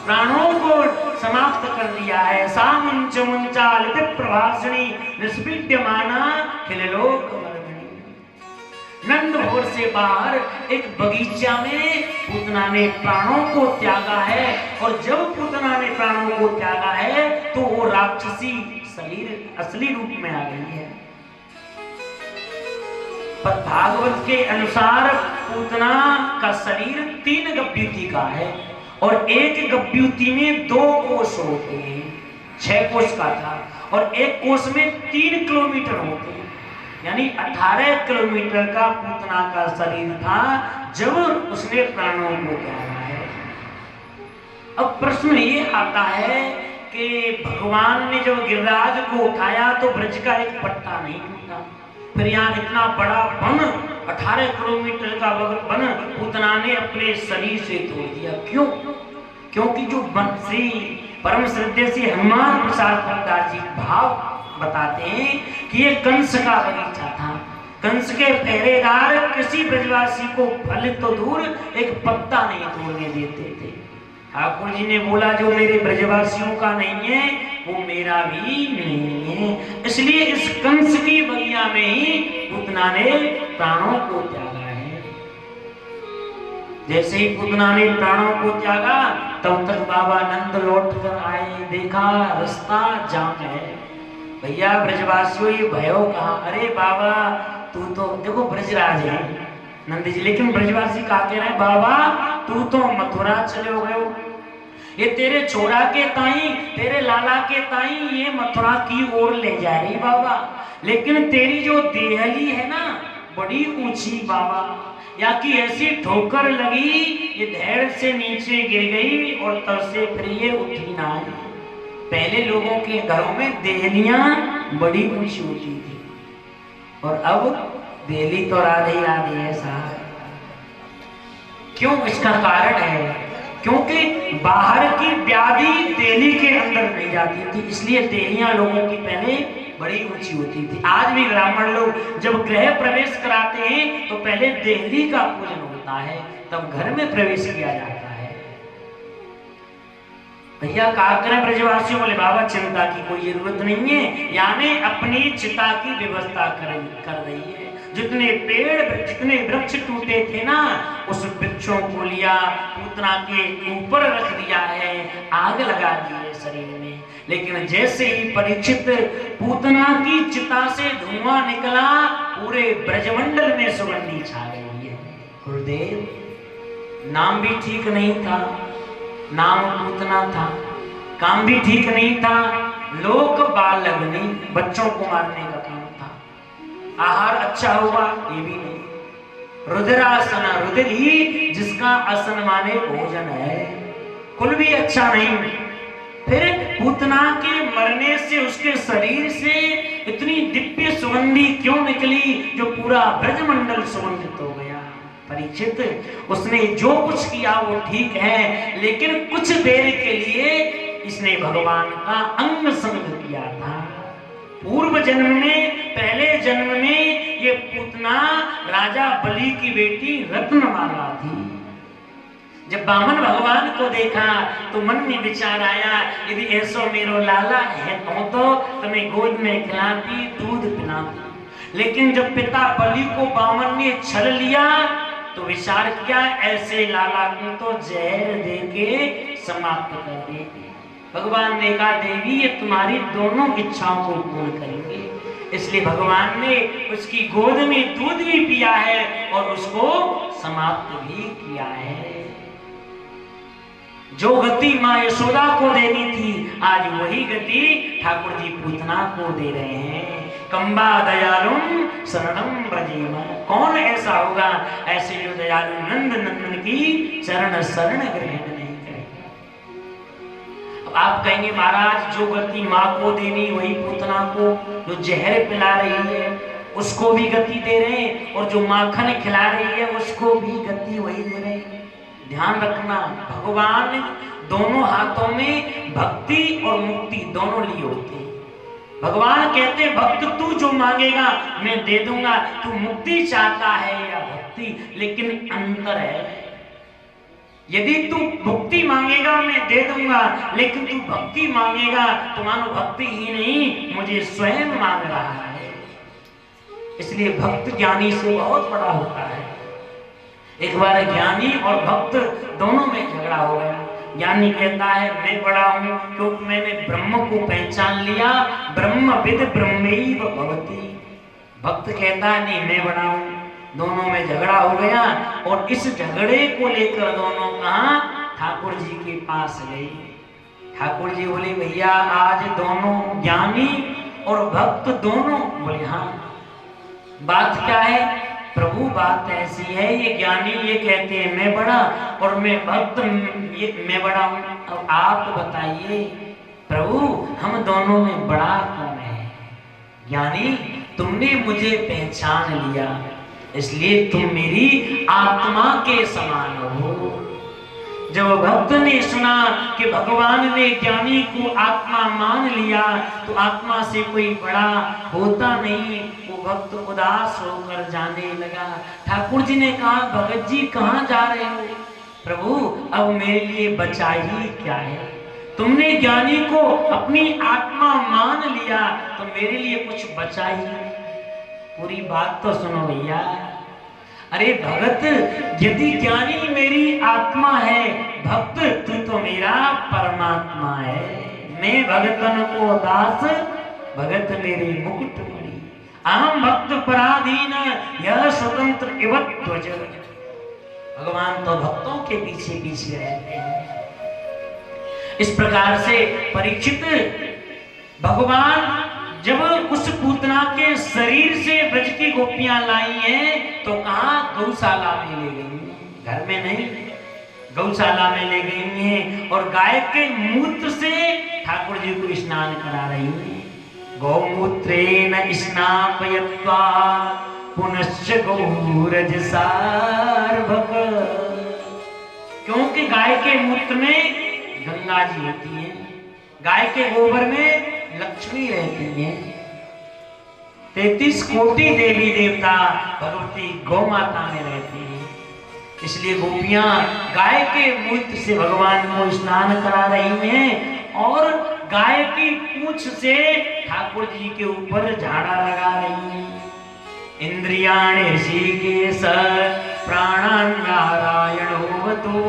प्राणों को समाप्त कर दिया है। सामुंच मुंचाल विप्रभाषणी निष्पीड्यमाना खिललोक मर्दिनी। नंद भोर से बाहर एक बगीचा में पूतना ने प्राणों को त्यागा है, और जब पूतना ने प्राणों को त्यागा है तो वो राक्षसी शरीर असली रूप में आ गई है। पर भागवत के अनुसार पूतना का शरीर 3 गभ्युति का है और एक गभ्युति में 2 कोष होते हैं। 6 कोष का था और एक कोष में 3 किलोमीटर होते हैं, यानी 18 किलोमीटर का पूतना का शरीर था जब उसने प्राणों को त्यागा है। अब प्रश्न ये आता है कि भगवान ने जब गिरिराज को उठाया तो ब्रज का एक पट्टा नहीं टूटा, फिर यहाँ इतना बड़ा वन 18 किलोमीटर का वन पूतना ने अपने शरीर से तोड़ दिया। क्यों? क्योंकि जो श्री परम श्रद्धेय से हनुमान प्रसाद प्रताप जी भाव बताते हैं कि ये कंस का बगीचा था। कंस के पहरेदार किसी ब्रजवासी को फल तो दूर एक पत्ता नहीं तोड़ने देते थे। ठाकुर जी ने बोला जो मेरे ब्रजवासियों का नहीं है वो मेरा भी नहीं है, इसलिए इस कंस की बगिया में ही पूतना ने प्राणों को त्यागा है। जैसे ही पूतना ने प्राणों को त्यागा तब तक बाबा नंद लौट कर आए, देखा रास्ता जाम है। भैया ब्रजवासियों ये भयो कहा? अरे बाबा तू तो देखो ब्रजराज है नंद जी, लेकिन ब्रजवासी कहा कह रहे बाबा तू तो मथुरा चले हो गए, ये तेरे छोरा के ताई तेरे लाला के ताई ये मथुरा की ओर ले जा रही बाबा, लेकिन तेरी जो देहली है ना बड़ी ऊंची बाबा, या कि ऐसी ठोकर लगी ये धैर्य से नीचे गिर गई और तब से फिर ये उठी ना। पहले लोगों के घरों में देहलियां बड़ी ऊंची ऊंची थी और अब देहली तो राधे राधे है साहब। क्यों? इसका कारण है क्योंकि बाहर की व्याधि देहली के अंदर नहीं जाती थी, इसलिए देहलियां लोगों की पहले बड़ी ऊंची होती थी। आज भी ब्राह्मण लोग जब गृह प्रवेश कराते हैं तो पहले देहली का पूजन होता है, तब घर में प्रवेश किया जाता है। भैया क्या करें ब्रजवासियों? बोले बाबा चिंता की कोई जरूरत नहीं है, यानी अपनी चिता की व्यवस्था कर रही है। जितने पेड़ जितने वृक्ष टूटे थे ना, उस वृक्षों को लिया पूतना के ऊपर रख दिया है, आग लगा दी है शरीर में। लेकिन जैसे ही परीक्षित पूतना की चिता से धुआं निकला, पूरे ब्रजमंडल में सुगंधी छा गई है। गुरुदेव नाम भी ठीक नहीं था, नाम पूतना था, काम भी ठीक नहीं था, लोक बाल अग्नि बच्चों को मारने का काम था, आहार अच्छा हुआ ये भी नहीं, रुद्रासन रुद्र ही जिसका आसन माने भोजन है, कुल भी अच्छा नहीं। फिर पूतना के मरने से उसके शरीर से इतनी दिव्य सुगंधी क्यों निकली जो पूरा ब्रजमंडल सुगंधित हो गया? परीक्षित उसने जो कुछ किया वो ठीक है, लेकिन कुछ देर के लिए इसने भगवान का अंग संग किया था। पूर्व जन्म में, पहले जन्म में ये पूतना राजा बलि की बेटी रत्नमाला थी। जब बामन भगवान को देखा तो मन में विचार आया, यदि ऐसो मेरो लाला है तो तुम्हें गोद में खिलाती, दूध पिलाती। लेकिन जब पिता बलि को बामन ने छल लिया तो विचार किया, ऐसे लाला को तो जहर देके समाप्त कर देगी। भगवान ने कहा, देवी ये तुम्हारी दोनों इच्छाओं को पूर्ण करेंगे। इसलिए भगवान ने उसकी गोद में दूध भी पिया है और उसको समाप्त भी किया है। जो गति माँ यशोदा को देनी थी, आज वही गति ठाकुर जी पूतना को दे रहे हैं। कंबा दयालुम शरणम ब्रजेम। कौन ऐसा होगा ऐसे जो दयालु नंद नंदन की चरण शरण ग्रहण नहीं करेगा? अब आप कहेंगे महाराज जो गति माँ को देनी वही पूतना को, जो जहर पिला रही है उसको भी गति दे रहे हैं, और जो माखन खिला रही है उसको भी गति वही दे रहे हैं। ध्यान रखना, भगवान दोनों हाथों में भक्ति और मुक्ति दोनों लिए होते हैं। भगवान कहते भक्त तू जो मांगेगा मैं दे दूंगा, तू मुक्ति चाहता है या भक्ति, लेकिन अंतर है। यदि तू मुक्ति मांगेगा मैं दे दूंगा, लेकिन तू भक्ति मांगेगा तो मानो भक्ति ही नहीं मुझे स्वयं मांग रहा है। इसलिए भक्त ज्ञानी से बहुत बड़ा होता है। एक बार ज्ञानी और भक्त दोनों में झगड़ा हो गया। ज्ञानी कहता है मैं बड़ा हूं क्योंकि मैंने ब्रह्म को पहचान लिया, ब्रह्मविद ब्रह्मैव भवति। भक्त कहता है नहीं मैं बड़ा हूं। दोनों में झगड़ा हो गया और इस झगड़े को लेकर दोनों कहां ठाकुर जी के पास गए। ठाकुर जी बोले भैया आज दोनों ज्ञानी और भक्त दोनों बोले हाँ। बात क्या है प्रभु? बात ऐसी है, ये ज्ञानी ये कहते हैं मैं बड़ा और मैं भक्त ये मैं बड़ा हूं। अब आप बताइए प्रभु हम दोनों में बड़ा कौन है? ज्ञानी तुमने मुझे पहचान लिया इसलिए तुम मेरी आत्मा के समान हो। जब भक्त ने सुना कि भगवान ने ज्ञानी को आत्मा मान लिया तो आत्मा से कोई बड़ा होता नहीं, वो भक्त उदास होकर जाने लगा। ठाकुर जी ने कहा भगत जी कहाँ जा रहे हो? प्रभु अब मेरे लिए बचा ही क्या है? तुमने ज्ञानी को अपनी आत्मा मान लिया तो मेरे लिए कुछ बचा ही नहीं। पूरी बात तो सुनो भैया। अरे भगत यदि ज्ञानी मेरी आत्मा है, भक्त तू तो मेरा परमात्मा है। मैं भगतन को दास भगत मेरे मुकुट मणि। अहम भक्त पराधीन यह स्वतंत्र इवत ध्वज। भगवान तो भक्तों के पीछे पीछे रहते हैं। इस प्रकार से परीक्षित भगवान जब उस पूतना के शरीर से ब्रज की गोपियां लाई हैं तो कहा गौशाला में ले गई, घर में नहीं गौशाला में ले गई हैं और गाय के मूत्र से ठाकुर जी को स्नान करा रही हैं। गौमूत्रेण स्नापयत्वा पुनश्च गौरज सार्वक। क्योंकि गाय के मूत्र में गंगा जी होती है, गाय के गोबर में लक्ष्मी रहती है, 33 कोटि देवी देवता भगवती गौ माता में रहती है। इसलिए गोपियां गाय के मूत्र से भगवान को स्नान करा रही हैं और गाय की पूंछ से ठाकुर जी के ऊपर झाड़ा लगा रही हैं। इंद्रियाणि ऋषिकेश प्राणान् नारायणोऽवतु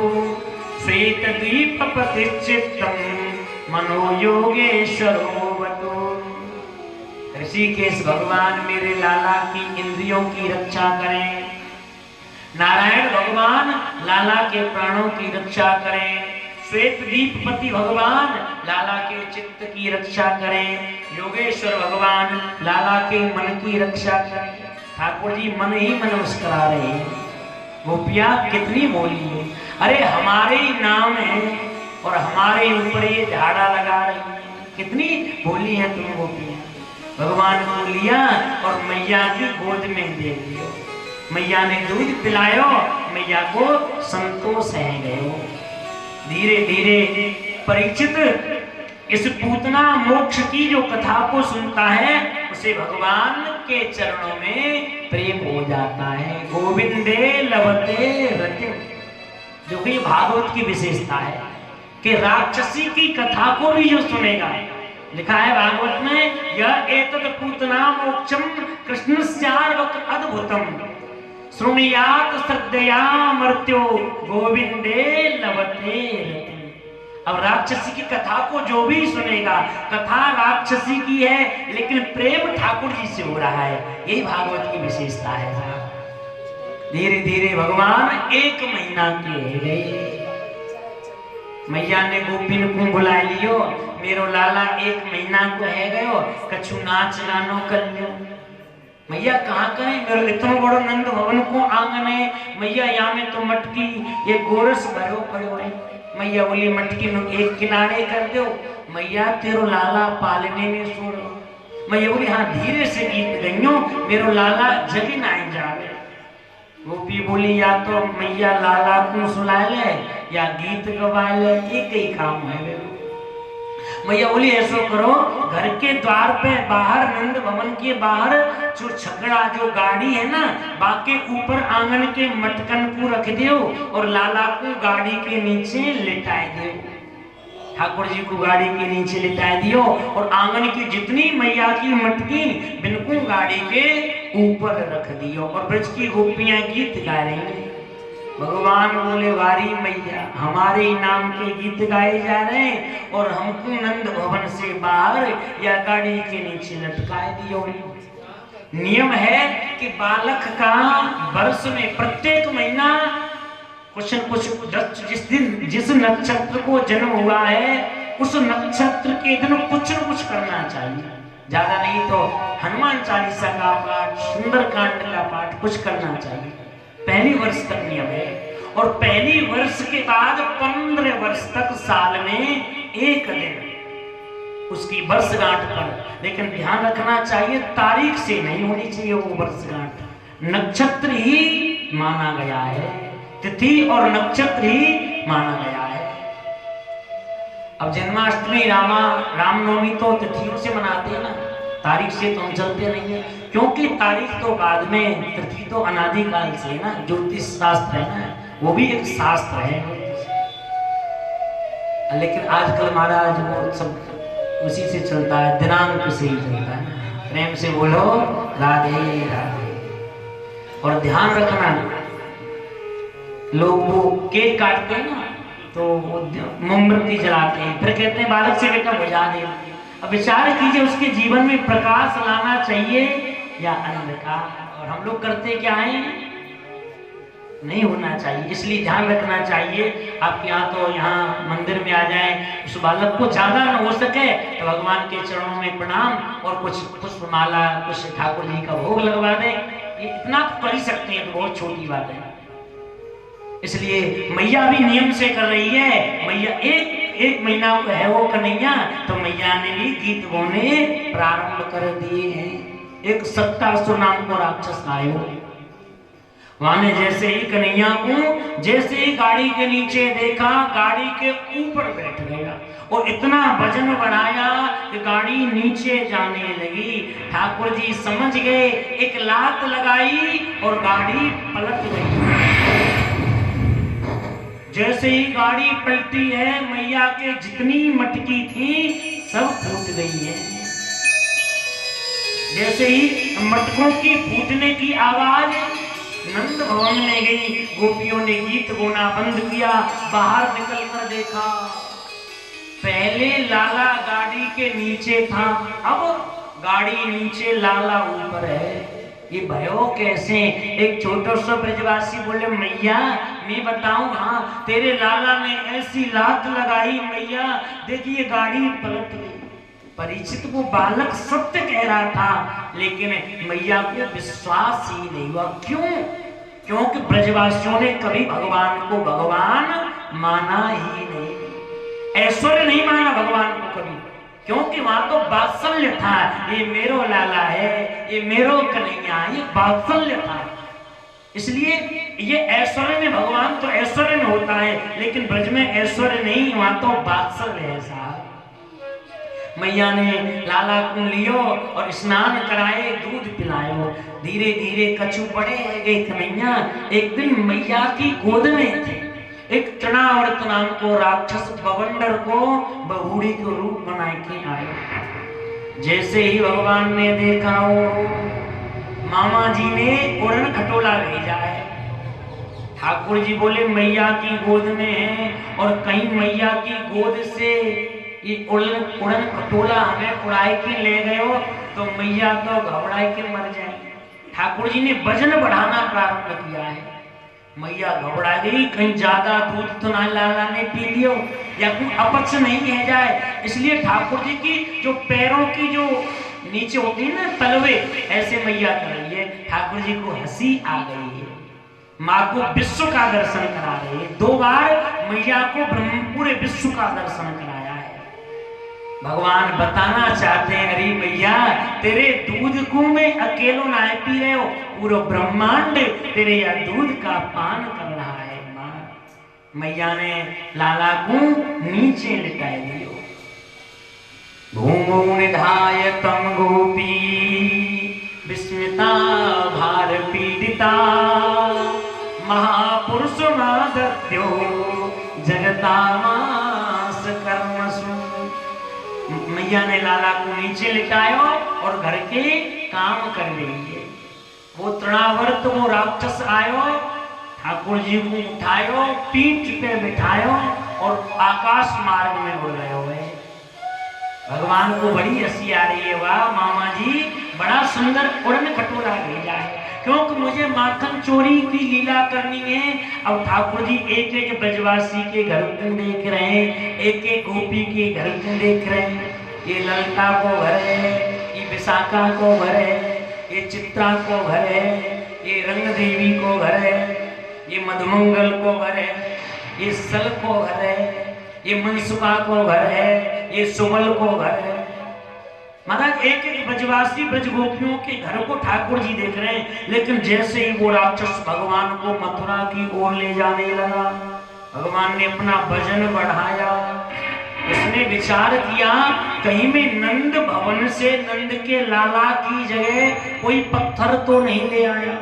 श्वेत द्वीप प्रतिष्ठितम् मनो योगेश्वरोऽवतु। ऋषिकेश भगवान मेरे लाला की इंद्रियों की रक्षा करें, नारायण भगवान लाला के प्राणों की रक्षा करें, श्वेत दीपपति भगवान लाला के चित्त की रक्षा करें, योगेश्वर भगवान लाला के मन की रक्षा करें। ठाकुर जी मन ही मन मुस्कुरा रहे हैं। गोपियां कितनी बोली है, अरे हमारे ही नाम है और हमारे ऊपर ये झाड़ा लगा रही है। कितनी बोली है तुम गोपियां। भगवान को लिया और मैया की गोद में दे दियो, मैया ने दूध पिलायो, मैया को संतोष है गयो। धीरे धीरे परीक्षित इस पूतना मोक्ष की जो कथा को सुनता है उसे भगवान के चरणों में प्रेम हो जाता है। गोविंदे लभते रतिम, जो कि भागवत की विशेषता है कि राक्षसी की कथा को भी जो सुनेगा, लिखा है भागवत में, यह एतत् पूतना मोक्षम कृष्णस्यार्वक अद्भुतम श्रुणुयात श्रद्धया मर्त्यो गोविंदे लभते रतिम। अब राक्षसी की कथा को जो भी सुनेगा, कथा राक्षसी की है लेकिन प्रेम ठाकुर जी से हो रहा है, यही भागवत की विशेषता है। धीरे धीरे भगवान 1 महीना के गए। मैया ने गोपिन को बुला लियो, मेरो लाला 1 महीना को है गयो, कछु नाच गानो कर लियो। मैया कहाँ कहे, मेरो इतना बड़ो नंद भवन को आंगन है, मैया यहाँ में तो मटकी ये गोरस भरो पड़ो है। मैया बोली मटकी नो एक किनारे कर दो, मैया तेरो लाला पालने में सो रहो। मैया बोली हाँ धीरे से गीत गईयो, मेरो लाला जगी नाई जावे। गोपी बोली या तो मैया लाला को सुला ले या गीत गवा ले, एक ही काम है। मैया बोली ऐसा करो, घर के द्वार पे बाहर नंद भवन के बाहर जो छकड़ा जो गाड़ी है ना, बाकी ऊपर आंगन के मटकन को रख दियो और लाला को गाड़ी के नीचे लिटाए दियो। ठाकुर जी को गाड़ी के नीचे लिटाए दियो और आंगन की जितनी मैया की मटकी बिल्कुल गाड़ी के ऊपर रख दियो और ब्रज की गोपियां गीत गा रही हैं। भगवान बोले वारी मैया, हमारे नाम के गीत गाए जा रहे हैं और हमको नंद भवन से बाहर या गाड़ी के नीचे लटकाए दियो। नियम है कि बालक का वर्ष में प्रत्येक महीना कुछ न कुछ जिस दिन जिस नक्षत्र को जन्म हुआ है उस नक्षत्र के दिन कुछ न कुछ करना चाहिए। ज्यादा नहीं तो हनुमान चालीसा का पाठ, सुंदरकांड का पाठ कुछ करना चाहिए। पहली वर्ष तक नियम है और पहली वर्ष के बाद 15 वर्ष तक साल में 1 दिन उसकी वर्षगांठ पर, लेकिन ध्यान रखना चाहिए तारीख से नहीं होनी चाहिए वो वर्षगांठ, नक्षत्र ही माना गया है, तिथि और नक्षत्र ही माना गया है। अब जन्माष्टमी रामनवमी तो तिथियों से मनाते हैं ना, तारीख से तो हम चलते नहीं है, क्योंकि तारीख तो बाद में, तिथि तो अनादिकाल से है ना। ज्योतिष शास्त्र है ना, वो भी एक शास्त्र है, लेकिन आजकल महाराज वो सब उसी से चलता है, दिनांक से ही चलता है। प्रेम से बोलो राधे राधे। और ध्यान रखना, लोग वो केक काटते हैं ना तो मोमबत्ती जलाते हैं, फिर कहते हैं बालक से बेटा बुझा दे। अब विचार कीजिए उसके जीवन में प्रकाश लाना चाहिए या अंधकार, और हम लोग करते क्या है, नहीं होना चाहिए। इसलिए ध्यान रखना चाहिए। आपके यहाँ तो यहाँ मंदिर में आ जाए, उस बालक को ज्यादा न हो सके तो भगवान के चरणों में प्रणाम और कुछ पुष्पमाला, कुछ ठाकुर जी का भोग लगवा दें, ये इतना कर ही सकते हैं, तो बहुत छोटी बात है। इसलिए मैया भी नियम से कर रही है। मैया एक महीना को है वो कन्हैया, तो मैया ने भी गीत गाने प्रारंभ कर दिए हैं। एक सत्तासुर नाम को राक्षस आयो, माने जैसे ही कन्हैया को जैसे ही गाड़ी के नीचे देखा, गाड़ी के ऊपर बैठ गया और इतना वजन बढ़ाया कि गाड़ी नीचे जाने लगी। ठाकुर जी समझ गए, एक लात लगाई और गाड़ी पलट गई। जैसे ही गाड़ी पलटी है, मैया के जितनी मटकी थी सब फूट गई है। जैसे ही मटकों की फूटने की आवाज नंद भवन में गई, गोपियों ने गीत गाना बंद किया। बाहर निकल कर देखा, पहले लाला गाड़ी के नीचे था, अब गाड़ी नीचे लाला ऊपर है। ये भयो कैसे? एक छोटा सा ब्रजवासी बोले, मैया मैं बताऊं, हाँ तेरे लाला ने ऐसी लात लगाई मैया, देखिए गाड़ी पलट गई। परीक्षित को बालक सत्य कह रहा था, लेकिन मैया को विश्वास ही नहीं हुआ। क्यों? क्योंकि ब्रजवासियों ने कभी भगवान को भगवान माना ही नहीं, ऐश्वर्य नहीं माना भगवान को कभी, क्योंकि वहां तो वात्सल्य था। ये मेरो लाला है, ये मेरो कन्हैया, ये वात्सल्य था। इसलिए ये ऐश्वर्य में, भगवान तो ऐश्वर्य में होता है, लेकिन ब्रज में ऐश्वर्य नहीं, वहां तो वात्सल्य है साहब। मैया ने लाला को लियो और स्नान कराए, दूध पिलायो। धीरे धीरे कछु बड़े गए कन्हैया। एक दिन मैया की गोद में थे, एक तृणावर्त नाम को राक्षस बवंडर को बहुड़ी के रूप बना के आए। जैसे ही भगवान ने देखा, वो मामा जी ने उड़न खटोला भेजा है। ठाकुर जी बोले मैया की गोद में है, और कहीं मैया की गोद से ये उड़न खटोला हमें उड़ाई के ले गए हो तो मैया तो घबराई के मर जाएंगे। ठाकुर जी ने वजन बढ़ाना प्रारंभ किया है। मैया घबरा गई, कहीं ज्यादा दूध तो ना लाला ने पी लियो या कोई अपच नहीं रह जाए। इसलिए ठाकुर जी की जो पैरों की जो नीचे होती है ना तलवे, ऐसे मैया कर रही है। ठाकुर जी को हंसी आ गई है, माँ को विश्व का दर्शन करा रही है। 2 बार मैया को पूरे विश्व का दर्शन कराया है। भगवान बताना चाहते हैं, अरे मैया तेरे दूध को मैं अकेलो ना पी रहे हो, पूरा ब्रह्मांड तेरे या दूध का पान कर रहा है। मां मैया ने लाला को नीचे लिटाए दियो। भूमौ निधाय तम गोपी विस्मिता भार पीड़िता, महापुरुष मादत्यो जगतामास कर्मसु। मैया ने लाला को नीचे लिटायो और घर के काम कर रही है। वो तृणावर्त वो राक्षस आयो, ठाकुर जी को उठायो, पीठ पे बिठायो और आकाश मार्ग में उड़ गए हुए। भगवान को बड़ी हंसी आ रही है, वाह मामा जी बड़ा सुंदर उड़न खटोला भेजा है, क्योंकि मुझे माखन चोरी की लीला करनी है। अब ठाकुर जी एक एक ब्रजवासी के घर को देख रहे हैं, एक एक गोपी के घर को देख रहे हैं। ये ललता को घर है, ये विशाखा को घर है, ये चित्रा को घर है, ये रंग देवी को घर है, ये मधुमंगल को घर है, ये सल को घर है, ये मनसुखा को घर है, ये सुमल को घर है। महाराज एक एक ब्रजवासी ब्रज गोपियों के घर को ठाकुर जी देख रहे हैं। लेकिन जैसे ही वो राक्षस भगवान को मथुरा की ओर ले जाने लगा, भगवान ने अपना वजन बढ़ाया। उसने विचार किया, कहीं में नंद भवन से नंद के लाला की जगह कोई पत्थर तो नहीं ले आया।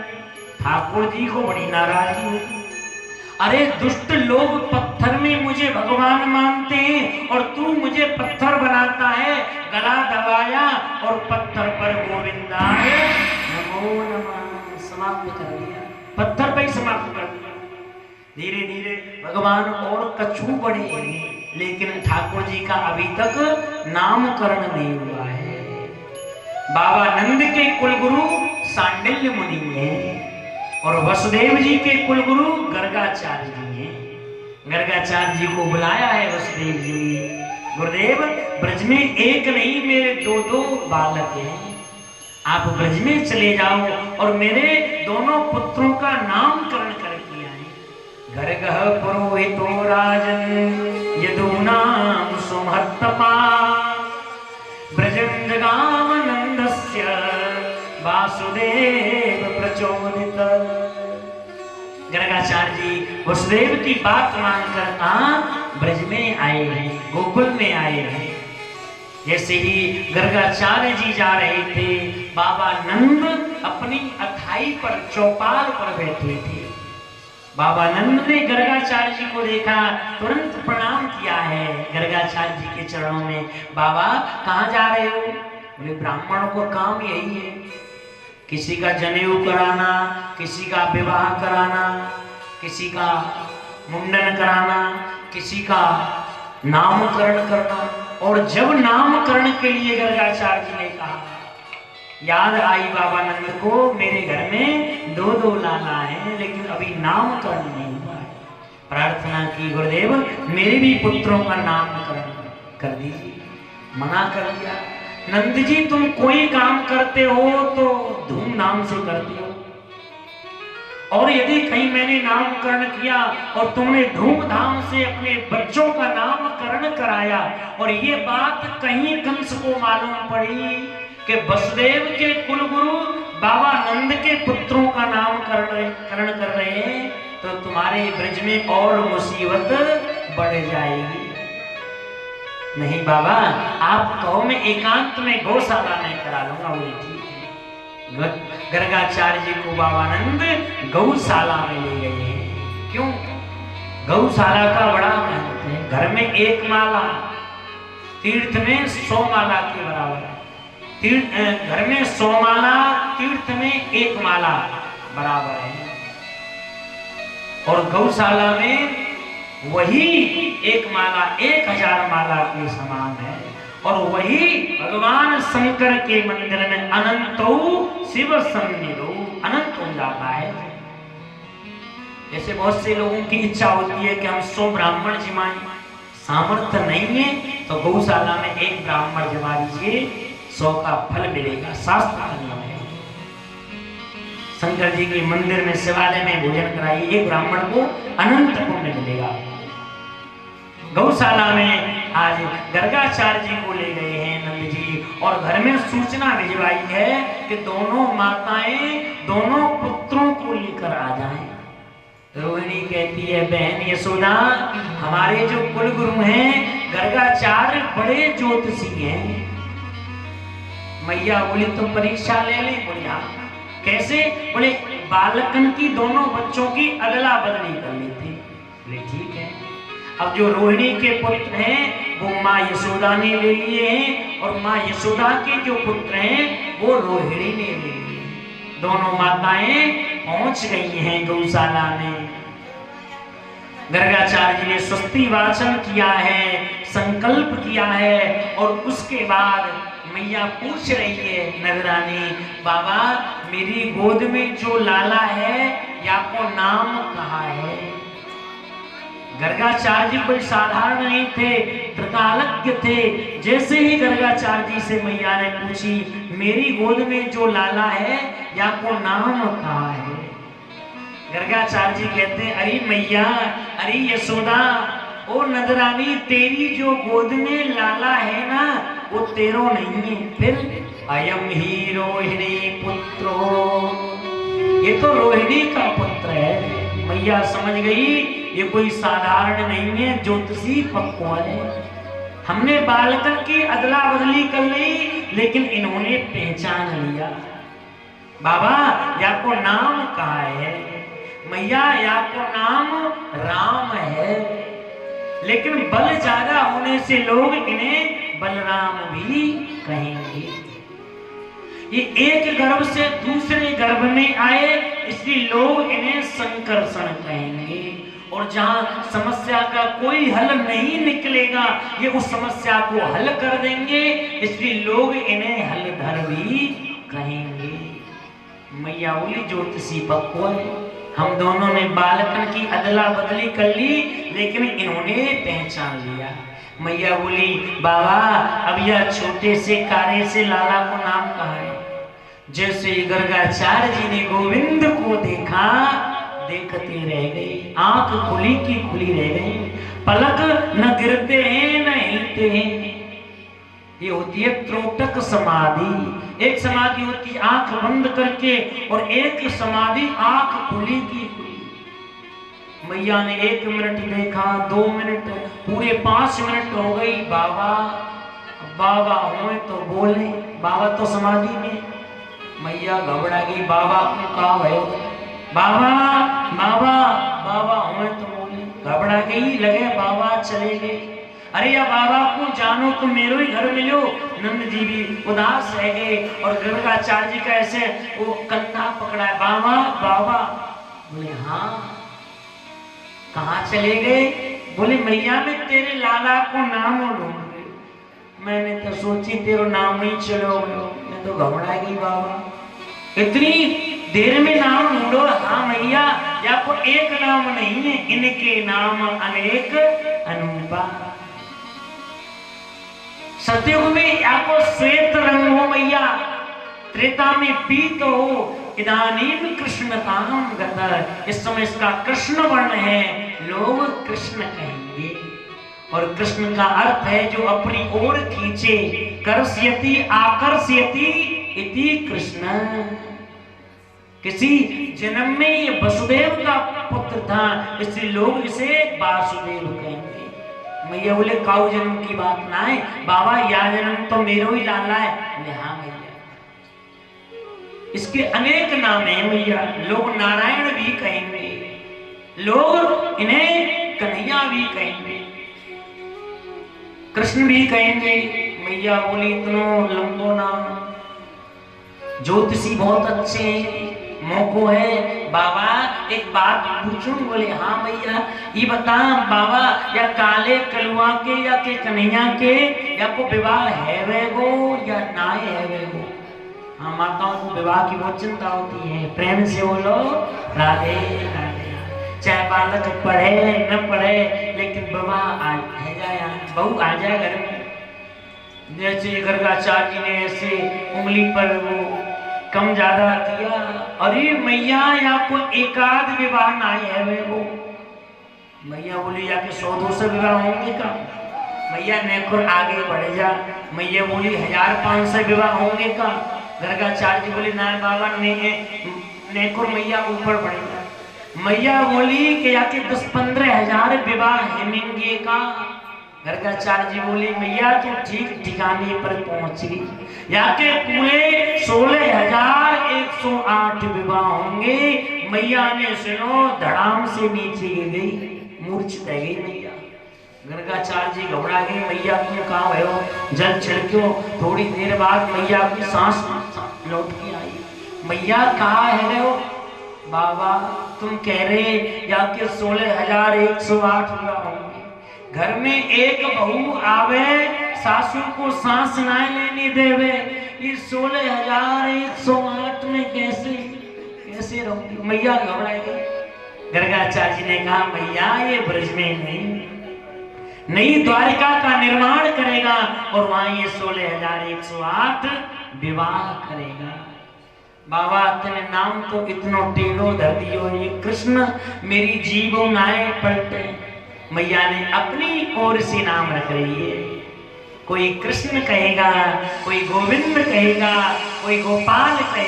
ठाकुर जी को बड़ी नाराजगी हुई। अरे दुष्ट लोग पत्थर में मुझे भगवान मानते हैं और तू मुझे पत्थर बनाता है। गला दबाया और पत्थर पर गोविंदा है नमो नमः समाप्त कर दिया, पत्थर पर ही समाप्त कर दिया। धीरे धीरे भगवान और कछु बढ़े, लेकिन ठाकुर जी का अभी तक नामकरण नहीं हुआ है। बाबा नंद के कुलगुरु सांडिल्य मुनि हैं और वसुदेव जी के कुलगुरु गर्गाचार्य जी हैं। गर्गाचार्य जी को बुलाया है वसुदेव जी, गुरुदेव ब्रज में एक नहीं मेरे 2-2 बालक हैं, आप ब्रज में चले जाओ और मेरे दोनों पुत्रों का नामकरण करके आए। गर्गः पुरोहितो राजन यदूनाम सुमहत्तमा, ब्रजं जगाम नंदस्य वासुदेव प्रचोदित। गर्गाचार्य जी वसुदेव की बात मानकर कहाँ ब्रज में आए हैं, गोकुल में आए हैं। जैसे ही गर्गाचार्य जी जा रहे थे, बाबा नंद अपनी अथाई पर चौपाल पर बैठे थे। बाबा नंद ने गर्गाचार्य जी को देखा, तुरंत प्रणाम किया है गर्गाचार्य जी के चरणों में। बाबा कहाँ जा रहे हो? बोले ब्राह्मण को काम यही है, किसी का जनेऊ कराना, किसी का विवाह कराना, किसी का मुंडन कराना, किसी का नामकरण करना। और जब नामकरण के लिए गर्गाचार्य जी ने कहा, याद आई बाबा नंद को, मेरे घर में दो लाला हैं लेकिन अभी नामकरण नहीं हुआ है। प्रार्थना की, गुरुदेव मेरे भी पुत्रों का नामकरण कर दीजिए। मना कर दिया। नंद जी तुम कोई काम करते हो तो धूमधाम से करते हो, और यदि कहीं मैंने नामकरण किया और तुमने धूमधाम से अपने बच्चों का नामकरण कराया और ये बात कहीं कंस को मालूम पड़ी कि वसुदेव के कुलगुरु बाबा नंद के पुत्रों का नामकरण कर रहे हैं, तो तुम्हारे ब्रज में और मुसीबत बढ़ जाएगी। नहीं बाबा, आप कहो मैं एकांत में गौशाला में करा लूंगा। वो ठीक है। गर्गाचार्य जी को बाबा नंद गौशाला में ले गए हैं। क्यों? गौशाला का बड़ा महत्व है। घर में एक माला, तीर्थ में 100 माला के बराबर है। घर में 100 माला, तीर्थ में 1 माला बराबर है। और गौशाला में वही 1 माला 1000 माला के समान है। और वही भगवान शंकर के मंदिर में अनंतो शिव सन्निधो, अनंत हो जाता है। जैसे बहुत से लोगों की इच्छा होती है कि हम 100 ब्राह्मण जिमाएं, सामर्थ्य नहीं है तो गौशाला में 1 ब्राह्मण जमा दीजिए, 100 का फल मिलेगा। शास्त्र का नियम है। शंकर जी के मंदिर में, शिवालय में भोजन कराइए, 1 ब्राह्मण को अनंत पुण्य मिलेगा। गौशाला में आज गर्गाचार्य जी को ले गए हैं नंद जी, और घर में सूचना भिजवाई है कि दोनों माताएं दोनों पुत्रों को लेकर आ जाएं। रोहिणी कहती है, बहन यशोदा, हमारे जो कुलगुरु हैं गर्गाचार्य बड़े ज्योतिषी हैं। मैया बोली तुम परीक्षा ले ले। बोली हाँ। कैसे? बोले बालकन की, दोनों बच्चों की अदला बदली कर लेते। बोले ठीक है। अब जो रोहिणी के पुत्र हैं वो माँ यशोदा ने ले लिए हैं, और माँ यशोदा के जो पुत्र हैं वो रोहिणी ने ले लिए। दोनों माताएं पहुंच गई हैं गौशाला में। गर्गाचार्य जी ने स्वस्ति वाचन किया है, संकल्प किया है, और उसके बाद मैया पूछ रही है नगरानी, बाबा मेरी गोद में जो लाला है या को नाम कहा है? गर्गाचार्य जी कोई साधारण नहीं थे, त्रिकालज्ञ थे। जैसे ही गर्गाचार्य जी से मैया ने पूछी, मेरी गोद में जो लाला है या को नाम कहा है? गर्गाचार्य जी कहते, अरे मैया, अरे यशोदा, ओ नंदरानी, तेरी जो गोद में लाला है ना वो तेरो नहीं है। फिर अयम ही रोहिणी पुत्रो, ये तो रोहिणी का पुत्र है। मैया समझ गई ये कोई साधारण नहीं है, ज्योतिषी पक्का है। हमने बालकन की अदला बदली कर ली, लेकिन इन्होंने पहचान लिया। बाबा या को नाम कहा है? मैया या को नाम राम है, लेकिन बल ज्यादा होने से लोग इन्हें बलराम भी कहेंगे। ये एक गर्भ से दूसरे गर्भ में आए, इसलिए लोग इन्हें संकर्षण कहेंगे। और जहां समस्या का कोई हल नहीं निकलेगा, ये उस समस्या को हल कर देंगे, इसलिए लोग इन्हें हलधर भी कहेंगे। मैया बोली ज्योतिषी पक्को है। हम दोनों ने बालकन की अदला बदली कर ली, लेकिन इन्होंने पहचान लिया। मैया बोली, बाबा अब यह छोटे से कारे से लाला को नाम कहा है? जैसे गर्गाचार्य जी ने गोविंद को देखा, देखते रह गए, आंख खुली की खुली रह गई, पलक न गिरते हैं न हिलते हैं। ये होती है त्रोटक समाधि। एक समाधि होती है आंख बंद करके, और एक समाधि आंख खुली की खुली। मैया ने 1 मिनट देखा, 2 मिनट, पूरे 5 मिनट हो गई। बाबा बाबा हुए तो बोले, बाबा तो समाधि में। मैया घबरा गई, बाबा को कहा है, बाबा बाबा बाबा हुए तो बोले। घबरा गई, लगे बाबा चले गए। अरे या बाबा को जानो तो मेरो ही घर मिलो। नंद जी भी उदास रह गए और गर्गाचार्य जी का ऐसे वो कंधा पकड़ा है, बाबा बाबा। बोले हाँ, कहाँ चले गए? बोले मैया में तेरे लाला को नाम ढूंढ गए। मैंने तो सोची तेरो नाम नहीं चलो गयो। मैं तो घबरा गई, बाबा इतनी देर में नाम ढूंढो। हाँ मैया, या को एक नाम नहीं है, इनके नाम अनेक अनूपा। सतयुग में आपको श्वेत रंग हो मैया, त्रेता में पीत हो, इदानीम कृष्ण ताम गता। इस समय इसका कृष्ण वर्ण है, लोग कृष्ण कहेंगे। और कृष्ण का अर्थ है जो अपनी ओर खींचे, करस्यति आकर्षयति इति कृष्ण। किसी जन्म में ये वसुदेव का पुत्र था, इसलिए लोग इसे वासुदेव कहेंगे। मैया बोले काऊ जन्म की बात ना है बाबा, या जन्म तो मेरो ही लाला है। बोले हाँ मैया, इसके अनेक नाम है मैया। लोग नारायण भी कहेंगे, लोग इन्हें कन्हैया भी कहेंगे, कृष्ण भी कहेंगे। मैया बोली इतना लंबो नाम, ज्योतिषी बहुत अच्छे हैं, मौको है। बाबा एक बात पूछूं? बोले हाँ भैया, ये बता बाबा, या काले कलुआ के या के कन्हैया के या को विवाह है वेगो या ना है वेगो? हाँ, माताओं को विवाह की बहुत चिंता होती है। प्रेम से बोलो राधे राधे। चाहे बालक पढ़े न पढ़े, लेकिन विवाह आ जाए, बहू आ जाए घर में। जैसे गर्गाचार्य जी ने ऐसे उंगली पर वो कम ज्यादा किया, अरे मैया या को एकाध विवाह ना है वे वो। मैया बोली या के 100-200 विवाह होंगे का? मैया नेकुर आगे बढ़ जा। मैया बोली 1500 विवाह होंगे का? गर्गाचार्य जी बोले ना बाबा नेकुर मैया ऊपर बढ़ेगा। मैया बोली कि या के 10-15 हजार विवाह हेमेंगे का? गर्गाचार्य जी बोले मैया तो ठीक ठिकाने पर पहुंच गई, या के पूरे 16,108 विवाह होंगे। मैया ने सुनो धड़ाम से नीचे गिर गई, मूर्छित रह गई मैया। गर्गाचार्य जी घबरा गए, मैया क्यों कहा भयो? जल छिड़क्यो। थोड़ी देर बाद मैया की सांस लौट के आई। मैया कहा है वो? बाबा तुम कह रहे या के 16,108 विवाह होंगे। घर में एक बहू आवे, सासू को सांस ना लेने देवे, ये 16,108 में कैसे रहूंगी? मैया घबरा गई। गर्गाचार्य जी ने कहा मैया ये ब्रज में नई द्वारिका का निर्माण करेगा और वहां ये 16,108 विवाह करेगा। बाबा तेने नाम तो इतनो टेढ़ो धर दियो, ये कृष्ण मेरी जीवो नाए पलटे। मैया ने अपनी ओर से नाम रख रही है। कोई कृष्ण कहेगा, कोई गोविंद कहेगा, कोई गोपाल कहेगा।